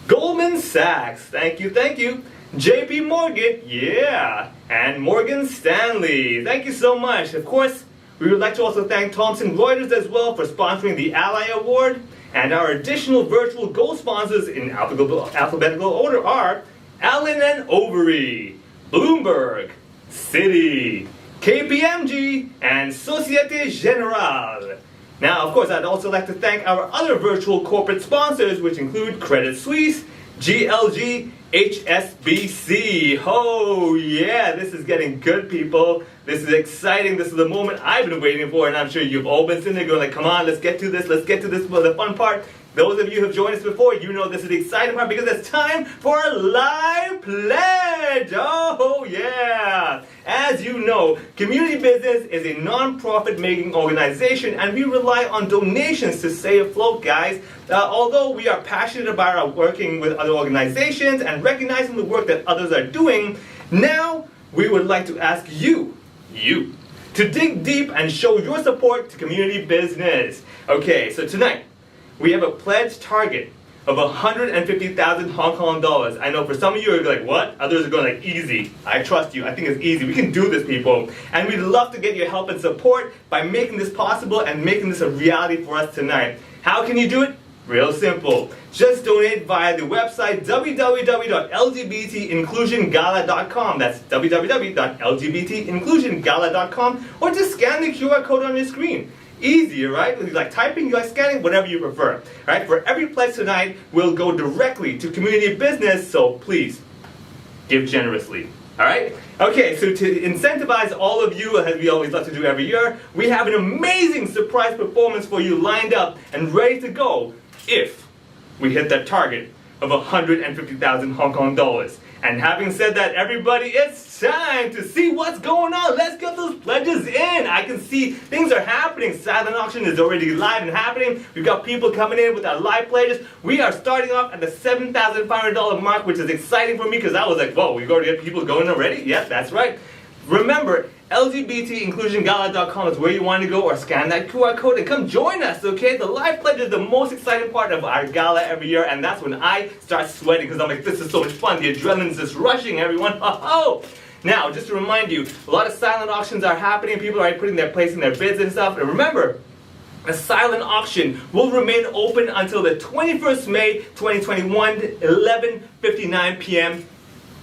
Goldman Sachs, thank you, JP Morgan, yeah, and Morgan Stanley. Thank you so much. Of course, we would like to also thank Thomson Reuters as well for sponsoring the Ally Award. And our additional virtual gold sponsors in alphabetical order are Allen & Overy, Bloomberg, Citi, KPMG, and Societe Generale. Now, of course, I'd also like to thank our other virtual corporate sponsors, which include Credit Suisse, GLG, HSBC. Oh yeah, this is getting good, people. This is exciting. This is the moment I've been waiting for, and I'm sure you've all been sitting there going like, come on, let's get to this, well, the fun part. Those of you who have joined us before, you know this is the exciting part because it's time for a live pledge. Oh yeah. As you know, Community Business is a non-profit making organization, and we rely on donations to stay afloat, guys. Although we are passionate about our working with other organizations and recognizing the work that others are doing, now we would like to ask you to dig deep and show your support to Community Business. Okay, so tonight we have a pledge target of 150,000 Hong Kong dollars. I know for some of you are like, what? Others are going like, easy. I trust you. I think it's easy. We can do this, people. And we'd love to get your help and support by making this possible and making this a reality for us tonight. How can you do it? Real simple. Just donate via the website www.lgbtinclusiongala.com. That's www.lgbtinclusiongala.com, or just scan the QR code on your screen. Easier, right? You like typing, you like scanning, whatever you prefer. Right? For every pledge tonight, we'll go directly to Community Business, so please give generously. Alright? Okay, so to incentivize all of you, as we always love to do every year, we have an amazing surprise performance for you lined up and ready to go if we hit that target of 150,000 Hong Kong dollars. And having said that, everybody, it's time to see what's going on. Let's get those pledges in. I can see things are happening. Silent auction is already live and happening. We've got people coming in with our live pledges. We are starting off at the $7,500 mark, which is exciting for me because I was like, whoa, we've already got people going already? Yes, that's right. Remember, LGBTinclusiongala.com is where you want to go, or scan that QR code and come join us, okay? The live pledge is the most exciting part of our gala every year, and that's when I start sweating because I'm like, this is so much fun. The adrenaline's just rushing, everyone. Oh! Now, just to remind you, a lot of silent auctions are happening. People are putting their placing their bids and stuff. And remember, A silent auction will remain open until the 21st May 2021, 11:59 p.m.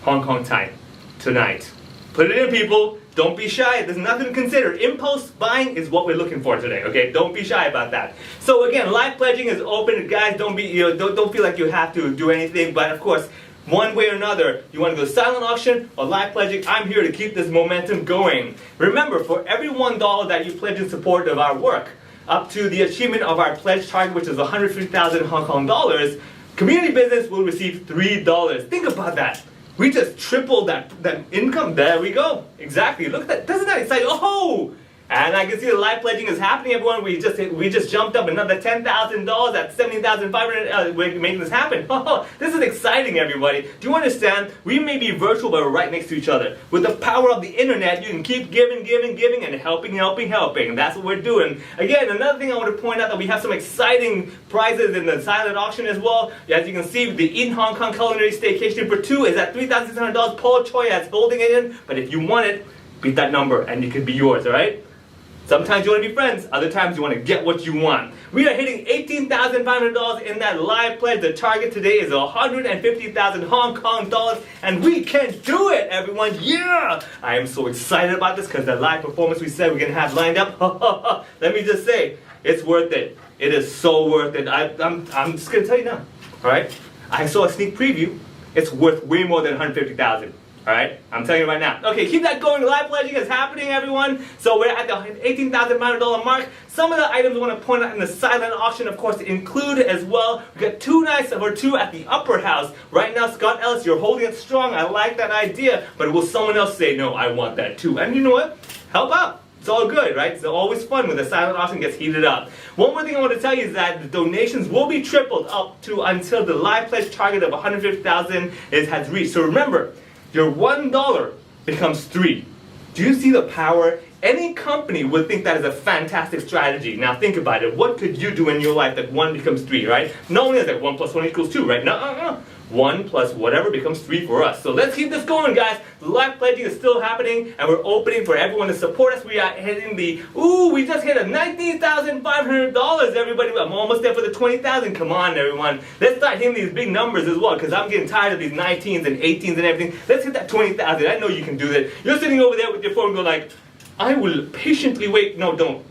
Hong Kong time tonight. Put it in, people. Don't be shy. There's nothing to consider. Impulse buying is what we're looking for today. Okay, don't be shy about that. So again, live pledging is open, guys. Don't feel like you have to do anything. But of course, one way or another, you want to go silent auction or live pledging. I'm here to keep this momentum going. Remember, for every $1 that you pledge in support of our work, up to the achievement of our pledge target, which is 150,000 Hong Kong dollars, community business will receive $3. Think about that. We just tripled that income. There we go. Exactly. Look at that. Doesn't that excite you? Oh! And I can see the live pledging is happening, everyone. We just jumped up another $10,000 at $17,500. We're making this happen. Oh, this is exciting, everybody. Do you understand? We may be virtual, but we're right next to each other. With the power of the internet, you can keep giving, and helping. That's what we're doing. Again, another thing I want to point out that we have some exciting prizes in the silent auction as well. As you can see, the In Hong Kong Culinary Staycation for 2 is at $3,600. Paul Choi is holding it in, but if you want it, beat that number and it could be yours, all right? Sometimes you want to be friends, other times you want to get what you want. We are hitting $18,500 in that live pledge. The target today is 150,000 Hong Kong dollars, and we can do it, everyone. Yeah! I am so excited about this because the live performance we said we're going to have lined up. Let me just say, it's worth it. It is so worth it. I'm just going to tell you now, all right? I saw a sneak preview. It's worth way more than 150,000. Alright, I'm telling you right now. Okay, keep that going. Live pledging is happening, everyone. So we're at the $18,500 mark. Some of the items I want to point out in the silent auction, of course, include as well. We got 2 nights for 2 at the Upper House. Right now, Scott Ellis, you're holding it strong. I like that idea. But will someone else say, no, I want that too? And you know what? Help out. It's all good, right? It's always fun when the silent auction gets heated up. One more thing I want to tell you is that the donations will be tripled up to until the live pledge target of 150,000 has reached. So remember, your $1 becomes 3. Do you see the power? Any company would think that is a fantastic strategy. Now think about it. What could you do in your life that 1 becomes 3, right? Not only is that 1 plus 1 equals 2, right? No. 1 plus whatever becomes 3 for us. So let's keep this going, guys. The live pledging is still happening, and we're opening for everyone to support us. We are hitting we just hit a $19,500, everybody. I'm almost there for the 20,000. Come on, everyone. Let's start hitting these big numbers as well, because I'm getting tired of these 19s and 18s and everything. Let's hit that 20,000. I know you can do that. You're sitting over there with your phone and go like, I will patiently wait. No, don't.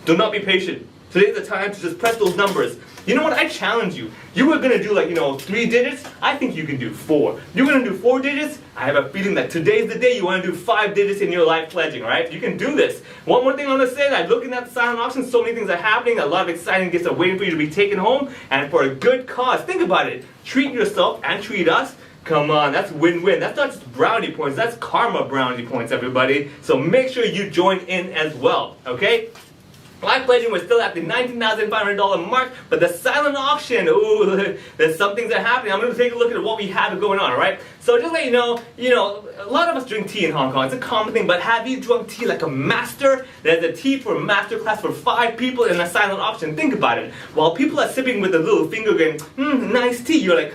Do not be patient. Today's the time to just press those numbers. You know what? I challenge you. You were going to do 3 digits. I think you can do 4. You're going to do 4 digits. I have a feeling that today's the day you want to do 5 digits in your life pledging, all right? You can do this. One more thing I want to say, that looking at the silent auction, so many things are happening. A lot of exciting gifts are waiting for you to be taken home, and for a good cause. Think about it. Treat yourself and treat us. Come on, that's win-win. That's not just brownie points. That's karma brownie points, everybody. So make sure you join in as well, okay? Live pledging, we're still at the $19,500 mark, but the silent auction, ooh, there's some things that are happening. I'm going to take a look at what we have going on, all right? So just let you know, a lot of us drink tea in Hong Kong. It's a common thing, but have you drunk tea like a master? There's a tea for a master class for 5 people in a silent auction. Think about it. While people are sipping with a little finger going, nice tea, you're like,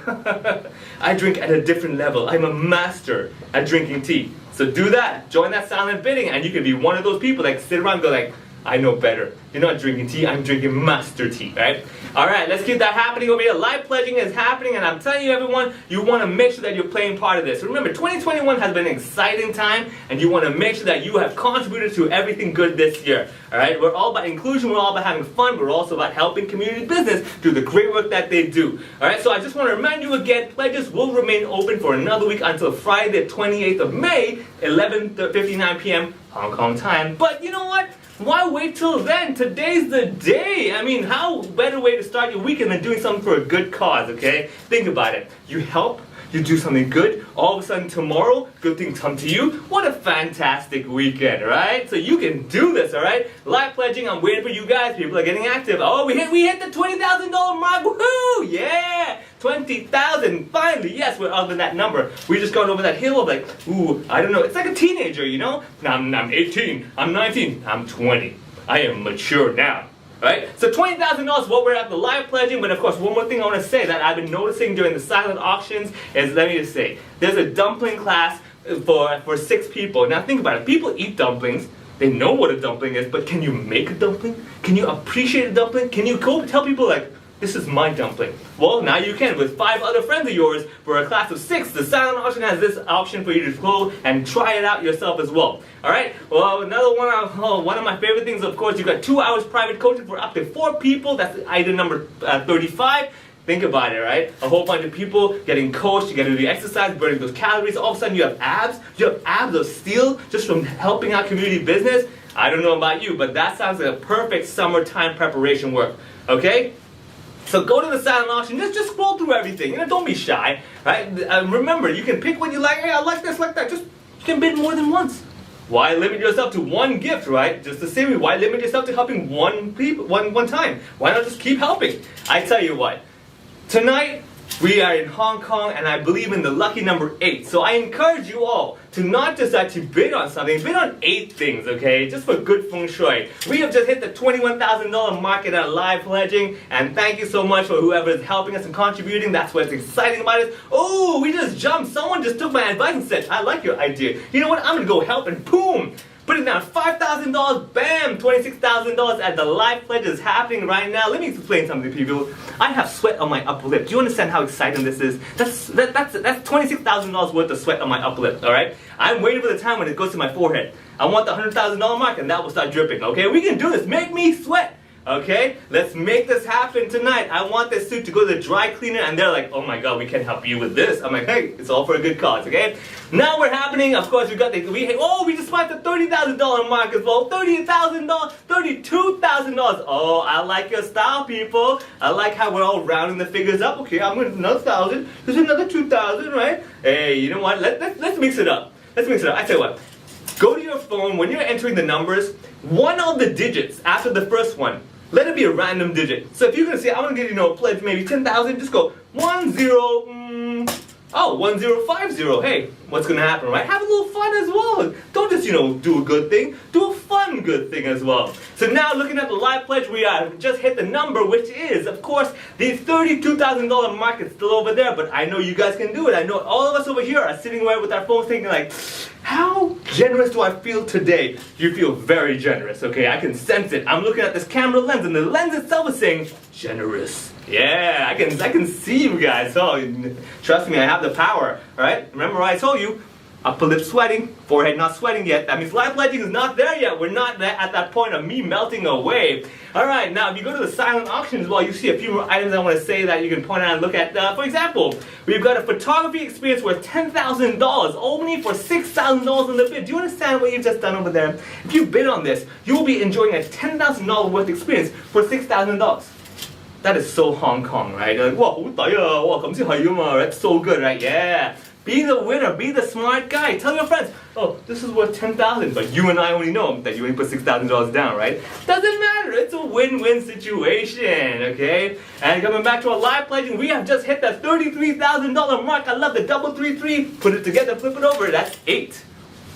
I drink at a different level. I'm a master at drinking tea. So do that. Join that silent bidding, and you can be one of those people that sit around and go like, I know better. You're not drinking tea, I'm drinking master tea, right? Alright, let's keep that happening over here. Live pledging is happening, and I'm telling you, everyone, you want to make sure that you're playing part of this. Remember, 2021 has been an exciting time, and you want to make sure that you have contributed to everything good this year. Alright, we're all about inclusion, we're all about having fun, we're also about helping community business do the great work that they do. Alright, so I just want to remind you again, pledges will remain open for another week until Friday, the 28th of May, 11:59 p.m. Hong Kong time. But you know what? Why wait till then? Today's the day. I mean, how better way to start your weekend than doing something for a good cause, okay? Think about it. You help, you do something good, all of a sudden tomorrow, good things come to you. What a fantastic weekend, right? So you can do this, all right? Live pledging, I'm waiting for you guys. People are getting active. Oh, we hit the $20,000 mark. Woohoo! Yeah! 20,000, finally, yes, we're up in that number. We just got over that hill of like, ooh, I don't know, it's like a teenager, I'm 18, I'm 19, I'm 20. I am mature now, right? So $20,000 what we're at the live pledging, but of course, one more thing I want to say that I've been noticing during the silent auctions is, let me just say, there's a dumpling class for 6 people. Now think about it, people eat dumplings, They know what a dumpling is, but can you make a dumpling? Can you appreciate a dumpling? Can you go tell people like, this is my dumpling? Well, now you can with 5 other friends of yours. For a class of 6, the silent auction has this option for you to go and try it out yourself as well. All right. Well, another one of my favorite things, of course, you got 2 hours private coaching for up to 4 people. That's item number 35. Think about it, right? A whole bunch of people getting coached, you get to do exercise, burning those calories. All of a sudden you have abs. You have abs of steel just from helping out community business. I don't know about you, but that sounds like a perfect summertime preparation work. Okay? So go to the silent auction, just scroll through everything. Don't be shy, right? Remember, you can pick what you like. Hey, I like this, like that. You can bid more than once. Why limit yourself to one gift, right? Just the same way, why limit yourself to helping one time? Why not just keep helping? I tell you what, tonight we are in Hong Kong and I believe in the lucky number 8. So I encourage you all to not just actually bid on something, bid on 8 things, okay? Just for good feng shui. We have just hit the $21,000 mark in our live pledging, and thank you so much for whoever is helping us and contributing. That's what's exciting about it. Oh, we just jumped. Someone just took my advice and said, I like your idea. You know what? I'm gonna go help, and boom! Put it down, $5,000, bam, $26,000 as the live pledge is happening right now. Let me explain something to people. I have sweat on my upper lip. Do you understand how exciting this is? That's $26,000 worth of sweat on my upper lip, all right? I'm waiting for the time when it goes to my forehead. I want the $100,000 mark and that will start dripping, okay? We can do this. Make me sweat. Okay, let's make this happen tonight. I want this suit to go to the dry cleaner, and they're like, oh my god, we can help you with this. I'm like, hey, it's all for a good cause, okay? Now we're happening, of course, we just spiked the $30,000 mark as well. $38,000, $32,000. Oh, I like your style, people. I like how we're all rounding the figures up. Okay, I'm going to another 1,000. There's another 2,000, right? Hey, you know what? Let's mix it up. Let's mix it up. I tell you what. Go to your phone when you're entering the numbers. One of the digits after the first one, let it be a random digit. So if you're gonna say, I'm gonna give you a pledge maybe 10,000, just go 1050. Hey, what's gonna happen, right? Have a little fun as well. Don't just, do a good thing. Do a fun good thing as well. So now looking at the live pledge, we just hit the number, which is, of course, the $32,000 mark is still over there, but I know you guys can do it. I know all of us over here are sitting there with our phones thinking like, how generous do I feel today? You feel very generous, okay? I can sense it. I'm looking at this camera lens, and the lens itself is saying, generous. Yeah, I can see you guys. Oh, trust me, I have the power, all right? Remember what I told you? Upper lip sweating, forehead not sweating yet. That means live pledging is not there yet. We're not at that point of me melting away. All right, now if you go to the silent auction as well, you see a few more items I want to say that you can point out and look at. For example, we've got a photography experience worth $10,000, only for $6,000 in the bid. Do you understand what you've just done over there? If you bid on this, you will be enjoying a $10,000 worth experience for $6,000. That is so Hong Kong, right? You're like, wow, that's so good, right? Yeah. Be the winner, be the smart guy. Tell your friends, oh, this is worth $10,000, but you and I only know that you only put $6,000 down, right? Doesn't matter, it's a win-win situation, okay? And coming back to our live pledging, we have just hit that $33,000 mark. I love the double 33. Put it together, flip it over, that's 8.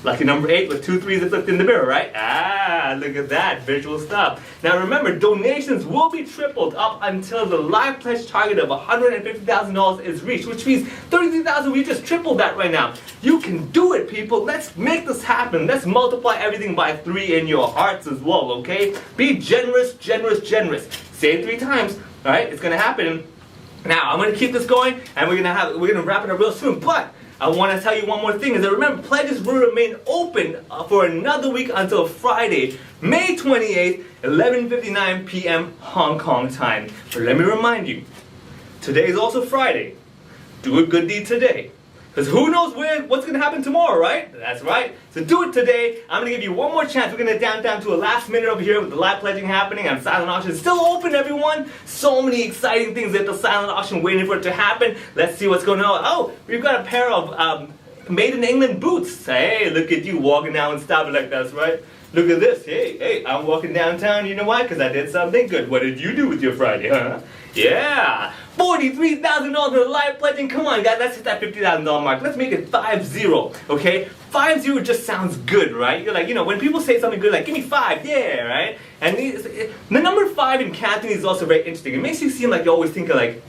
Lucky number 8 with 2 3s flipped in the mirror, right? Ah, look at that, visual stuff. Now remember, donations will be tripled up until the live pledge target of $150,000 is reached, which means $33,000, we just tripled that right now. You can do it, people. Let's make this happen. Let's multiply everything by 3 in your hearts as well, okay? Be generous, generous, generous. Say it 3 times, all right? It's gonna happen. Now, I'm gonna keep this going, and we're gonna wrap it up real soon, but I want to tell you one more thing, is that remember, pledges will remain open for another week until Friday, May 28th, 11:59 p.m. Hong Kong time. But let me remind you, today is also Friday. Do a good deed today. Because who knows what's going to happen tomorrow, right? That's right. So do it today. I'm going to give you one more chance. We're going to down to a last minute over here with the live pledging happening and silent auction. It's still open, everyone. So many exciting things at the silent auction waiting for it to happen. Let's see what's going on. Oh, we've got a pair of made in England boots. Hey, look at you walking down and stopping like that, right? Look at this. Hey, I'm walking downtown. You know why? Because I did something good. What did you do with your Friday, huh? Yeah. $43,000 in the live pledging. Come on, guys. Let's hit that $50,000 mark. Let's make it 5-0, okay? 5-0 just sounds good, right? You're like, when people say something good, like, give me 5, yeah, right? And the number 5 in Cantonese is also very interesting. It makes you seem like you're always thinking like,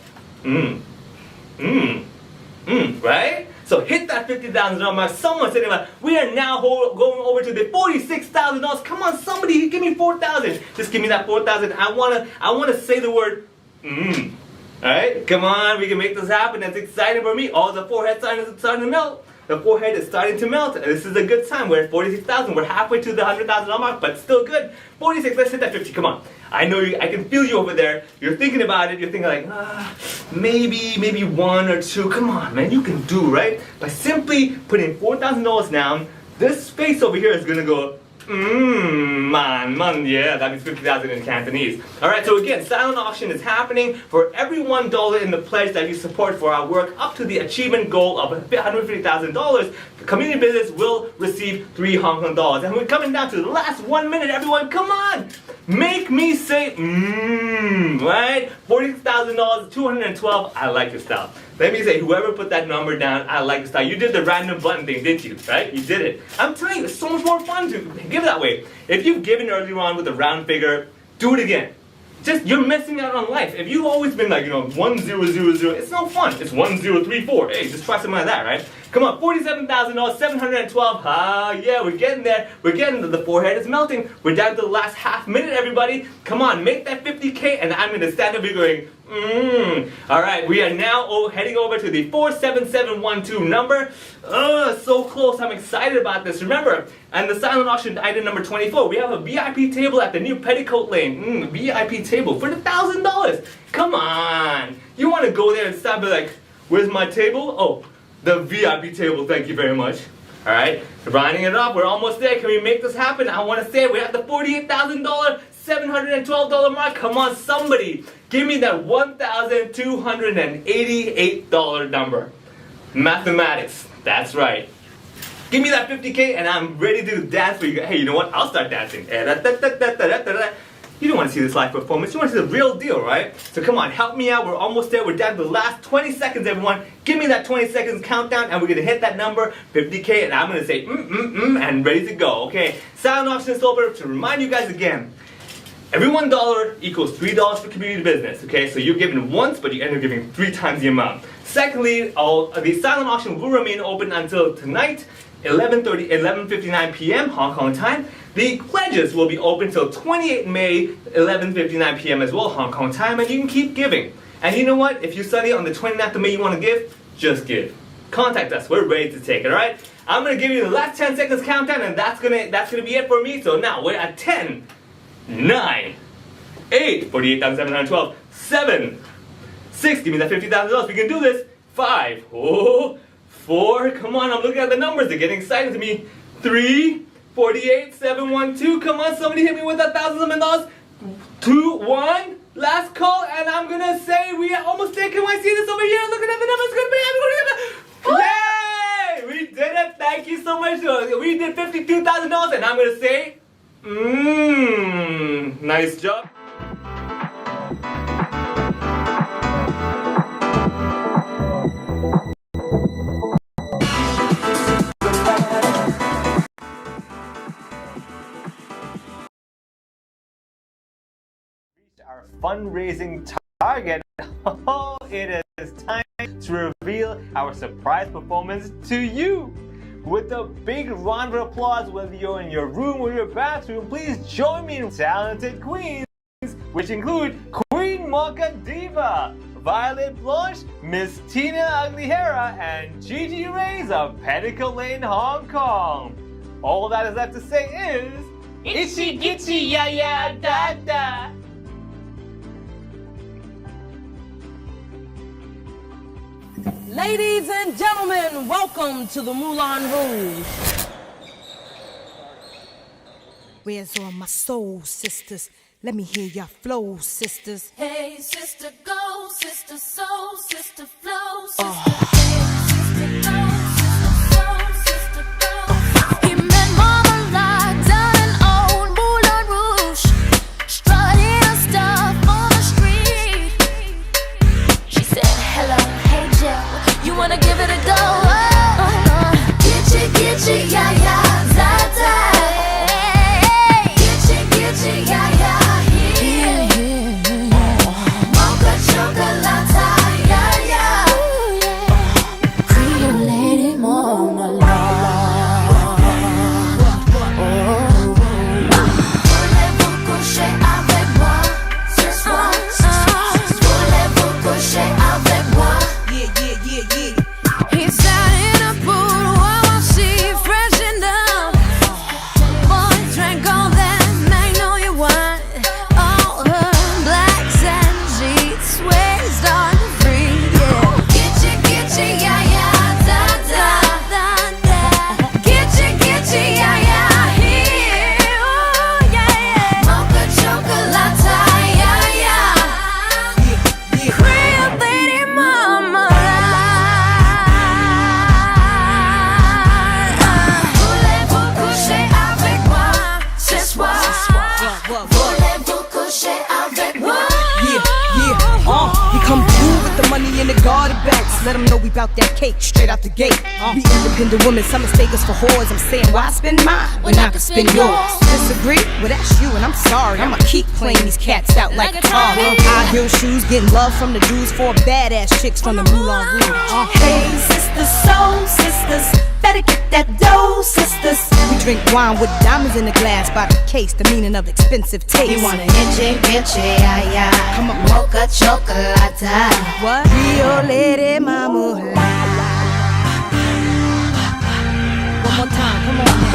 right? So hit that $50,000 mark. Someone said, we are now going over to the $46,000. Come on, somebody, give me $4,000. Just give me that $4,000. I wanna say the word Alright, come on, we can make this happen. That's exciting for me. Oh, the forehead starting to melt. The forehead is starting to melt. This is a good time. We're at 46,000. We're halfway to the $100,000 mark, but still good. 46, let's hit that 50. Come on. I know I can feel you over there. You're thinking about it. You're thinking like, maybe one or two. Come on, man, you can do, right? By simply putting $4,000 down, this space over here is gonna go, man, yeah, that means 50,000 in Cantonese. Alright, so again, silent auction is happening for every $1 in the pledge that you support for our work up to the achievement goal of $150,000. The community business will receive 3 Hong Kong dollars. And we're coming down to the last 1 minute, everyone, come on! Make me say, right? $46,000, 212, I like your style. Let me say, whoever put that number down, I like the style. You did the random button thing, didn't you? Right? You did it. I'm telling you, it's so much more fun to give that way. If you've given earlier on with a round figure, do it again. You're missing out on life. If you've always been like, 1000, it's no fun. It's 1034. Hey, just try something like that, right? Come on, $47,000, 712. Yeah, we're getting there. We're getting there. The forehead is melting. We're down to the last half minute, everybody. Come on, make that 50K, and I'm gonna stand up here going, Alright, we are now heading over to the 47712 number. So close. I'm excited about this. Remember, and the silent auction item number 24, we have a VIP table at the new Petticoat Lane. VIP table for $1,000. Come on. You want to go there and stop and be like, where's my table? Oh, the VIP table, thank you very much. Alright, rounding it up, we're almost there. Can we make this happen? I want to say we're at the $48,000, $712 mark. Come on, somebody. Give me that $1,288 number. Mathematics, that's right. Give me that 50K and I'm ready to dance for you. Hey, you know what? I'll start dancing. You don't want to see this live performance. You want to see the real deal, right? So come on, help me out. We're almost there. We're down to the last 20 seconds, everyone. Give me that 20 seconds countdown and we're going to hit that number, 50K, and I'm going to say and ready to go, okay? Silent auction is open to remind you guys again. Every $1 equals $3 for community business, okay? So you're giving once, but you end up giving 3 times the amount. Secondly, the silent auction will remain open until tonight, 11:59 p.m. Hong Kong time. The pledges will be open till 28 May, 11:59 p.m. as well, Hong Kong time, and you can keep giving. And you know what? If you study on the 29th of May you want to give, just give. Contact us. We're ready to take it, alright? I'm going to give you the last 10 seconds countdown, and that's gonna be it for me. So now we're at 10, 9, 8, 48,712, 7, 6, give me that $50,000, we can do this, 5, 4, come on, I'm looking at the numbers, they're getting exciting to me, 3, 48,712, come on, somebody hit me with that $1,000, 2, 1, last call, and I'm gonna say we are almost there. Can I see this over here? Looking at the numbers, yay! We did it, thank you so much. We did $52,000, and I'm gonna say, nice job. Our fundraising target. Oh, it is time to reveal our surprise performance to you. With a big round of applause, whether you're in your room or your bathroom, please join me in talented queens, which include Queen Mocha Diva, Violet Blanche, Miss Tina Aguilera, and Gigi Reyes of Petticoat Lane, Hong Kong. All that is left to say is, itchy gitchy ya ya da da. Ladies and gentlemen, welcome to the Moulin Rouge. Where's all my soul sisters? Let me hear your flow, sisters. Hey, sister, go, sister, soul, sister, flow, sister. Hey, sister, go, sister, soul, sister, go. He met Marmalade down in old Moulin Rouge, strutting stuff on the street. She said, hello, hey Joe, you wanna give it a go? Get you, yeah, yeah, da, da. money in the garden belts. Let them know we bout that cake straight out the gate. We independent women, some mistake us for whores. I'm saying, why spend mine when I can spend yours? Disagree? Well, that's you, and I'm sorry. I'ma keep playing these cats out like a car. High heel shoes, getting love from the Jews, 4 badass chicks from the Moulin Rouge. Hey, sisters, soul sisters, better get that dough, sisters. We drink wine with diamonds in the glass by the case, the meaning of expensive taste. You want an inche, ay, ay. Come on, mocha chocolate. What? Rio Lady Mama. One more time, come on now.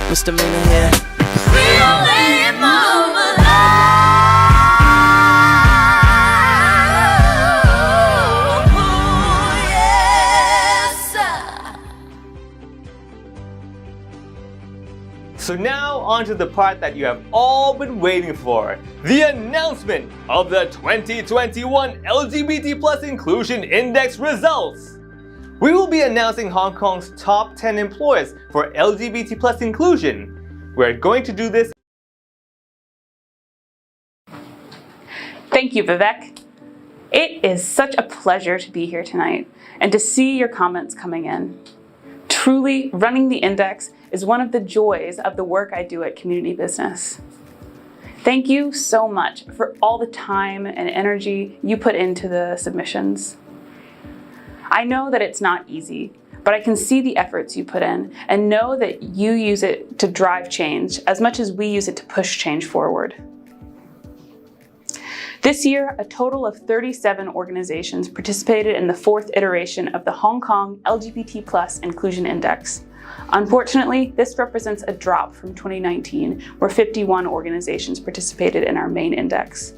Misdemeanor here. So now on to the part that you have all been waiting for, the announcement of the 2021 LGBT+ Inclusion Index results. We will be announcing Hong Kong's top 10 employers for LGBT+ inclusion. We're going to do this. Thank you, Vivek. It is such a pleasure to be here tonight and to see your comments coming in. Truly, running the index is one of the joys of the work I do at Community Business. Thank you so much for all the time and energy you put into the submissions. I know that it's not easy, but I can see the efforts you put in and know that you use it to drive change as much as we use it to push change forward. This year, a total of 37 organizations participated in the 4th iteration of the Hong Kong LGBT+ Inclusion Index. Unfortunately, this represents a drop from 2019, where 51 organizations participated in our main index.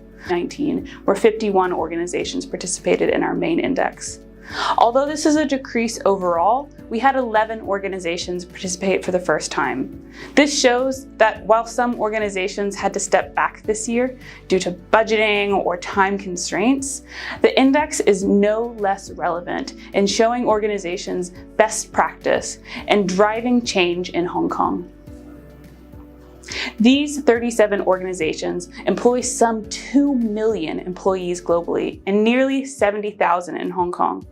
Although this is a decrease overall, we had 11 organizations participate for the first time. This shows that while some organizations had to step back this year due to budgeting or time constraints, the index is no less relevant in showing organizations best practice and driving change in Hong Kong. These 37 organizations employ some 2 million employees globally and nearly 70,000 in Hong Kong.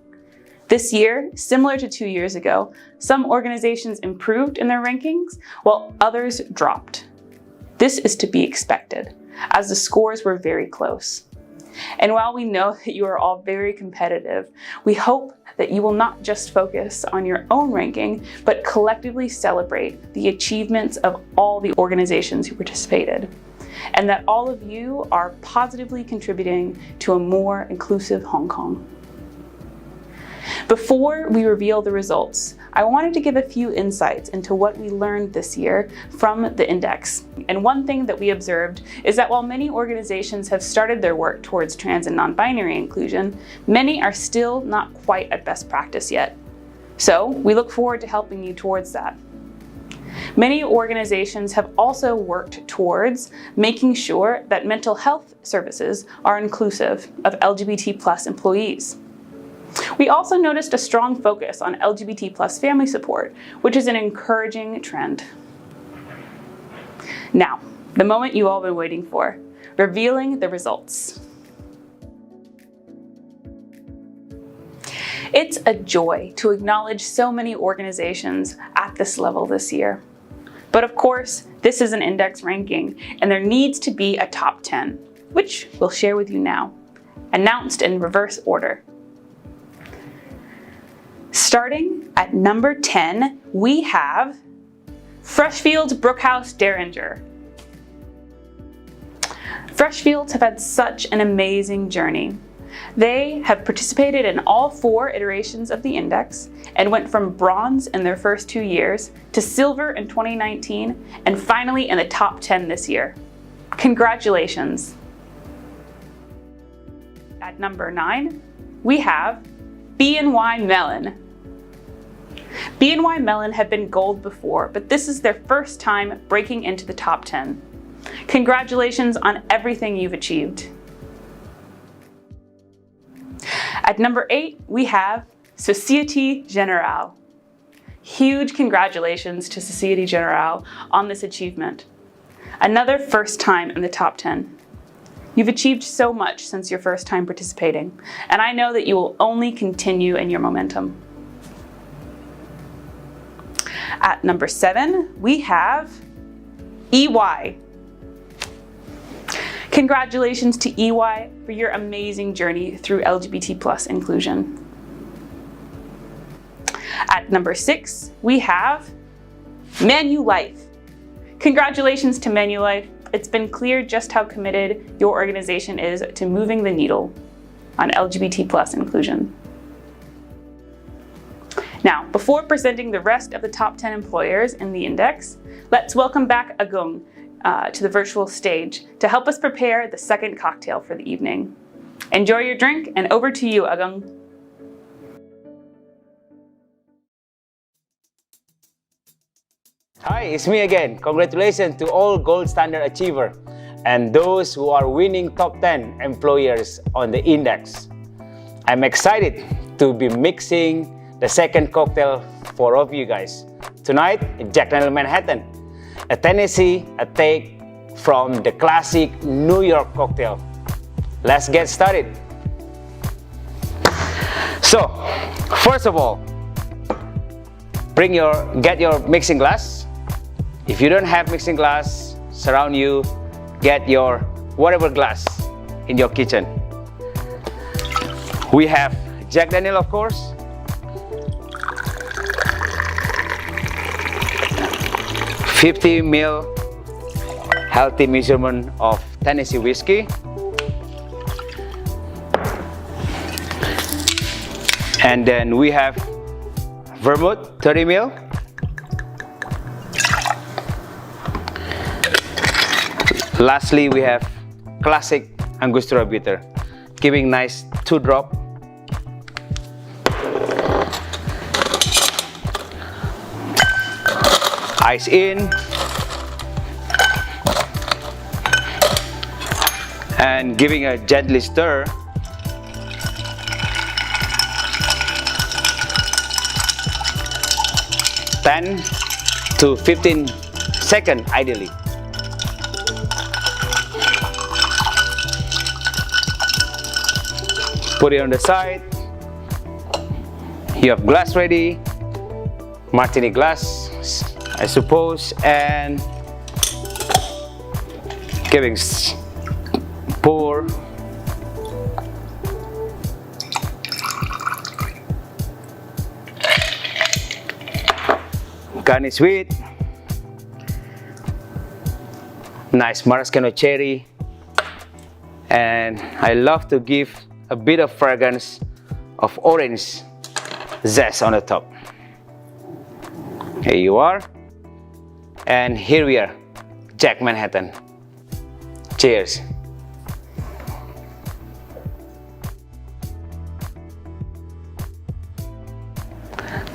This year, similar to 2 years ago, some organizations improved in their rankings while others dropped. This is to be expected, as the scores were very close. And while we know that you are all very competitive, we hope that you will not just focus on your own ranking, but collectively celebrate the achievements of all the organizations who participated, and that all of you are positively contributing to a more inclusive Hong Kong. Before we reveal the results, I wanted to give a few insights into what we learned this year from the index. And one thing that we observed is that while many organizations have started their work towards trans and non-binary inclusion, many are still not quite at best practice yet. So we look forward to helping you towards that. Many organizations have also worked towards making sure that mental health services are inclusive of LGBT+ employees. We also noticed a strong focus on LGBT+ family support, which is an encouraging trend. Now, the moment you've all been waiting for, revealing the results. It's a joy to acknowledge so many organizations at this level this year. But of course, this is an index ranking, and there needs to be a top 10, which we'll share with you now, announced in reverse order. Starting at number 10, we have Freshfields Brookhouse Derringer. Freshfields have had such an amazing journey. They have participated in all 4 iterations of the index and went from bronze in their first 2 years to silver in 2019 and finally in the top 10 this year. Congratulations. At number 9, we have BNY Mellon. BNY Mellon have been gold before, but this is their first time breaking into the top 10. Congratulations on everything you've achieved. At number 8, we have Société Générale. Huge congratulations to Société Générale on this achievement. Another first time in the top 10. You've achieved so much since your first time participating, and I know that you will only continue in your momentum. At number 7, we have EY. Congratulations to EY for your amazing journey through LGBT+ inclusion. At number 6, we have Manulife. Congratulations to Manulife. It's been clear just how committed your organization is to moving the needle on LGBT+ inclusion. Now, before presenting the rest of the top 10 employers in the index, let's welcome back Agung to the virtual stage to help us prepare the second cocktail for the evening. Enjoy your drink, and over to you, Agung. Hi, it's me again. Congratulations to all Gold Standard Achiever and those who are winning top 10 employers on the index. I'm excited to be mixing the second cocktail for all of you guys. Tonight, Jack Daniel's Manhattan, a Tennessee, a take from the classic New York cocktail. Let's get started. So, first of all, get your mixing glass. If you don't have mixing glass surround you, get your whatever glass in your kitchen. We have Jack Daniel, of course. $50 ml healthy measurement of Tennessee whiskey. And then we have vermouth, 30 ml. Lastly, we have classic Angostura bitter, giving nice 2 drop. Ice in. And giving a gently stir. (10 to 15 seconds ideally. Put it on the side. You have glass ready, martini glass, I suppose, and giving pour. Garnish with nice maraschino cherry, and I love to give a bit of fragrance of orange zest on the top. Here you are. And here we are, Jack Manhattan. Cheers.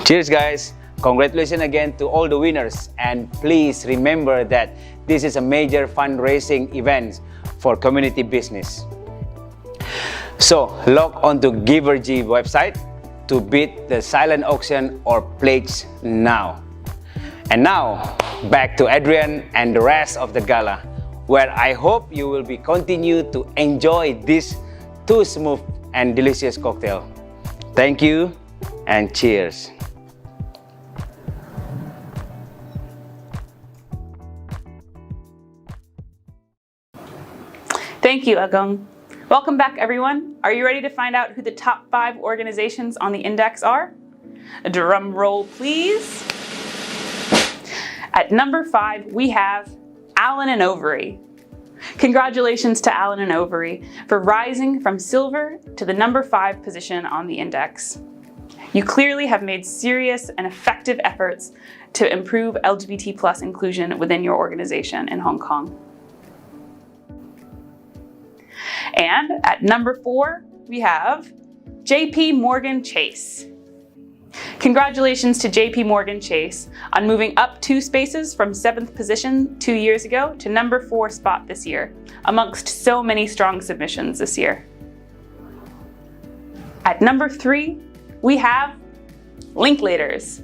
Cheers, guys. Congratulations again to all the winners, and please remember that this is a major fundraising event for community business. So log on to Givergy website to bid the silent auction or pledge now. And now back to Adrian and the rest of the gala, where I hope you will be continue to enjoy this too smooth and delicious cocktail. Thank you and cheers. Thank you, Agong. Welcome back, everyone. Are you ready to find out who the top 5 organizations on the index are? A drum roll, please. At number 5, we have Allen & Overy. Congratulations to Allen & Overy for rising from silver to the number 5 position on the index. You clearly have made serious and effective efforts to improve LGBT+ inclusion within your organization in Hong Kong. And at number 4, we have JP Morgan Chase. Congratulations to JP Morgan Chase on moving up 2 spaces from 7th position 2 years ago to number 4 spot this year, amongst so many strong submissions this year. At number 3, we have Linklaters.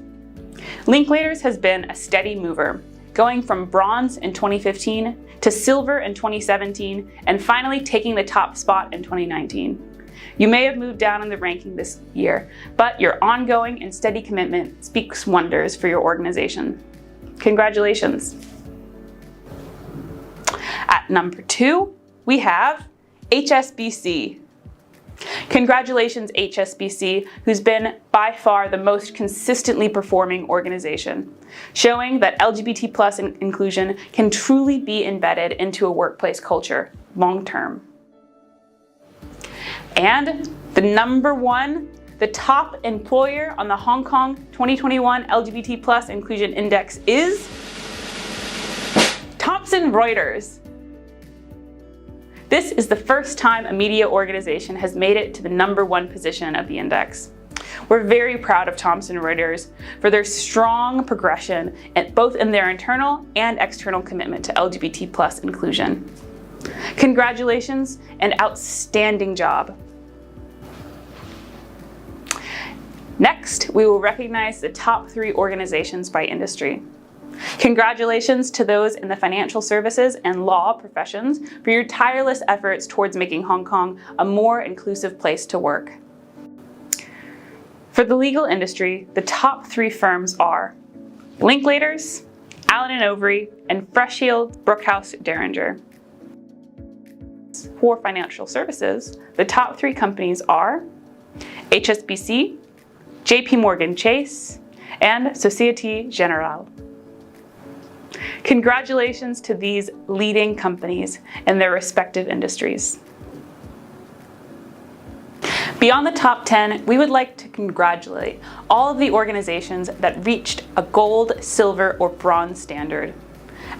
Linklaters has been a steady mover, going from bronze in 2015 to silver in 2017, and finally taking the top spot in 2019. You may have moved down in the ranking this year, but your ongoing and steady commitment speaks wonders for your organization. Congratulations. At number 2, we have HSBC. Congratulations, HSBC, who's been by far the most consistently performing organization, showing that LGBT+ inclusion can truly be embedded into a workplace culture long term. And the number 1, the top employer on the Hong Kong 2021 LGBT+ Inclusion Index is Thomson Reuters. This is the first time a media organization has made it to the number 1 position of the index. We're very proud of Thomson Reuters for their strong progression both in their internal and external commitment to LGBT+ inclusion. Congratulations and outstanding job. Next, we will recognize the top 3 organizations by industry. Congratulations to those in the financial services and law professions for your tireless efforts towards making Hong Kong a more inclusive place to work. For the legal industry, the top 3 firms are Linklaters, Allen & Overy, and Freshfield Brookhouse Derringer. For financial services, the top 3 companies are HSBC, JP Morgan Chase, and Société Générale. Congratulations to these leading companies in their respective industries. Beyond the top 10, we would like to congratulate all of the organizations that reached a gold, silver, or bronze standard,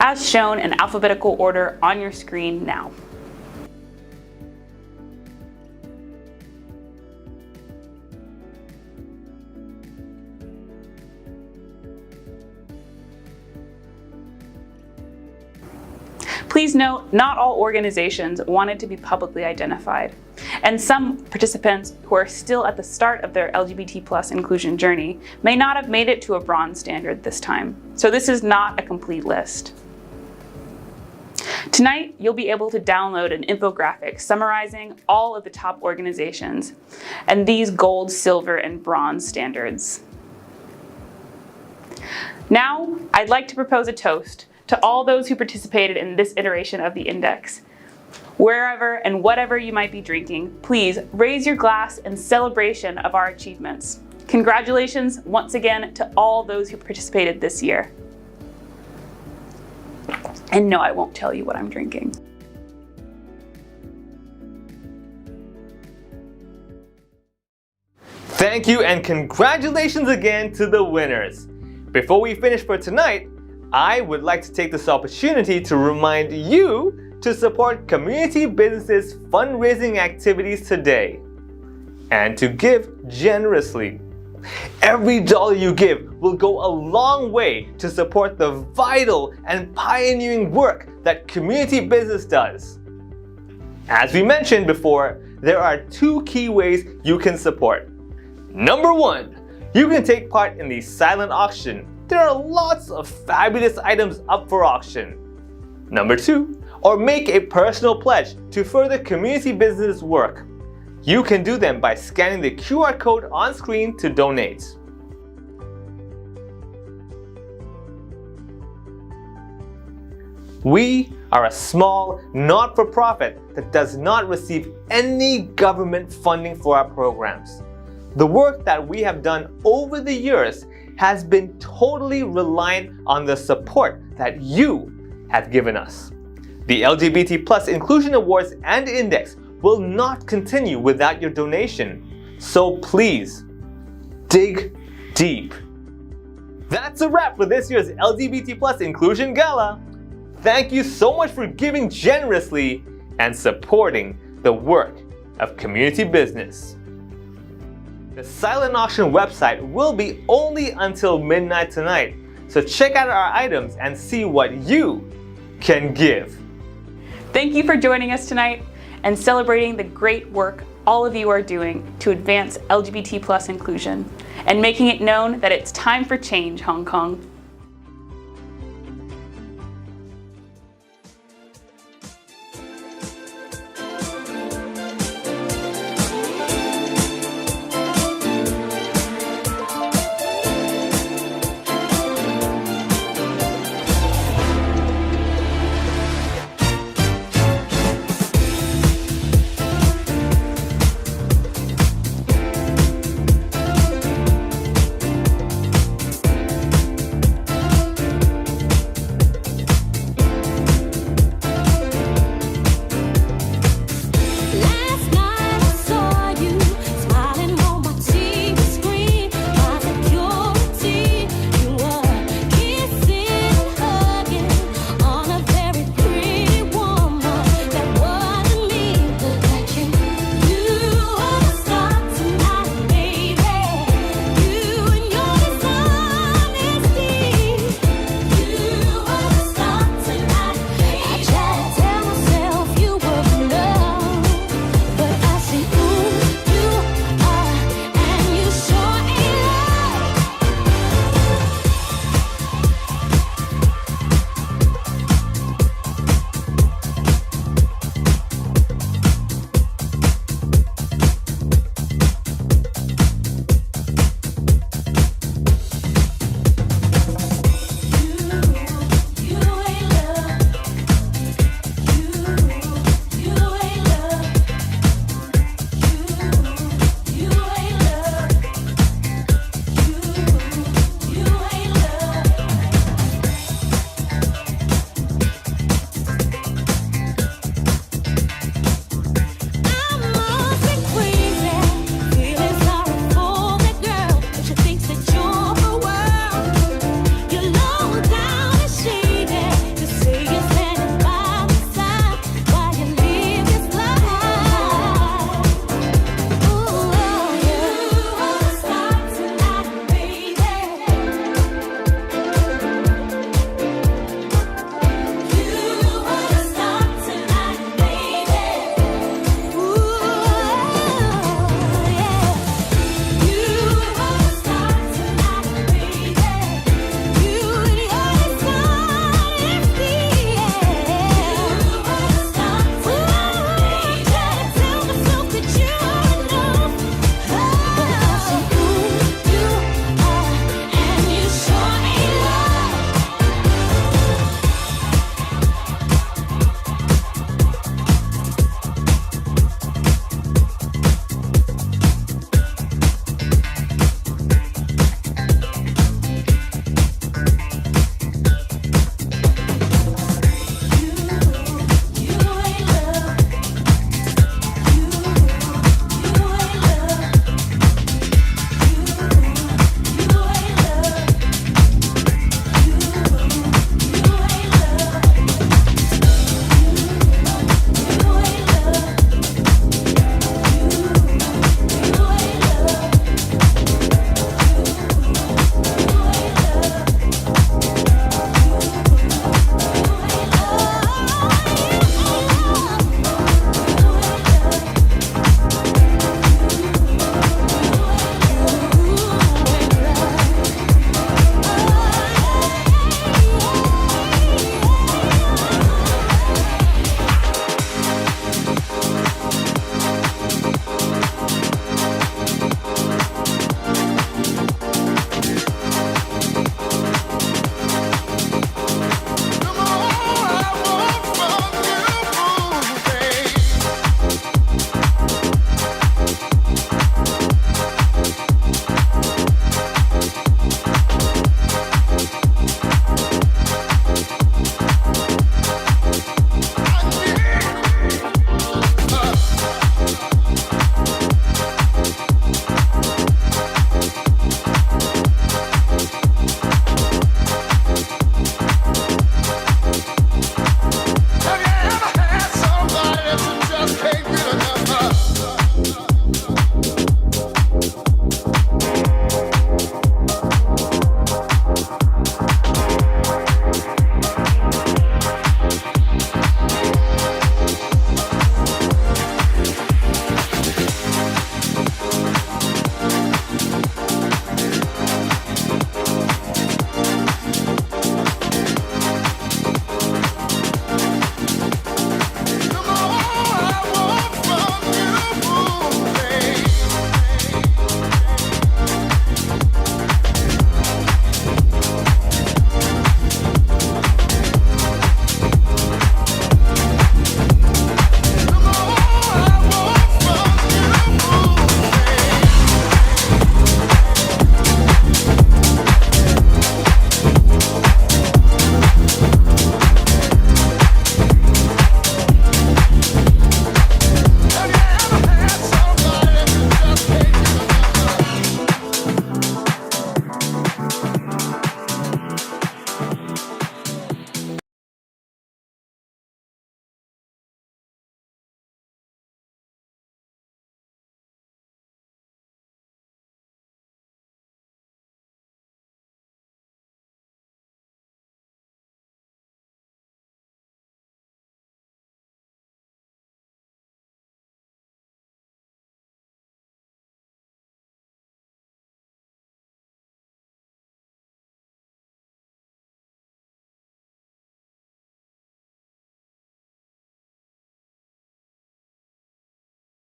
as shown in alphabetical order on your screen now. Please note, not all organizations wanted to be publicly identified, and some participants who are still at the start of their LGBT+ inclusion journey may not have made it to a bronze standard this time, so this is not a complete list. Tonight, you'll be able to download an infographic summarizing all of the top organizations and these gold, silver, and bronze standards. Now, I'd like to propose a toast to all those who participated in this iteration of the index. Wherever and whatever you might be drinking, please raise your glass in celebration of our achievements. Congratulations once again to all those who participated this year. And no, I won't tell you what I'm drinking. Thank you and congratulations again to the winners. Before we finish for tonight, I would like to take this opportunity to remind you to support community businesses' fundraising activities today and to give generously. Every dollar you give will go a long way to support the vital and pioneering work that community business does. As we mentioned before, there are two key ways you can support. Number one, you can take part in the silent auction. There are lots of fabulous items up for auction. Number two, or make a personal pledge to further community business work. You can do them by scanning the QR code on screen to donate. We are a small, not-for-profit that does not receive any government funding for our programs. The work that we have done over the years has been totally reliant on the support that you have given us. The LGBT+ Inclusion Awards and Index will not continue without your donation. So please, dig deep. That's a wrap for this year's LGBT+ Inclusion Gala. Thank you so much for giving generously and supporting the work of community business. The silent auction website will be only until midnight tonight, so check out our items and see what you can give. Thank you for joining us tonight and celebrating the great work all of you are doing to advance LGBT+ inclusion and making it known that it's time for change, Hong Kong.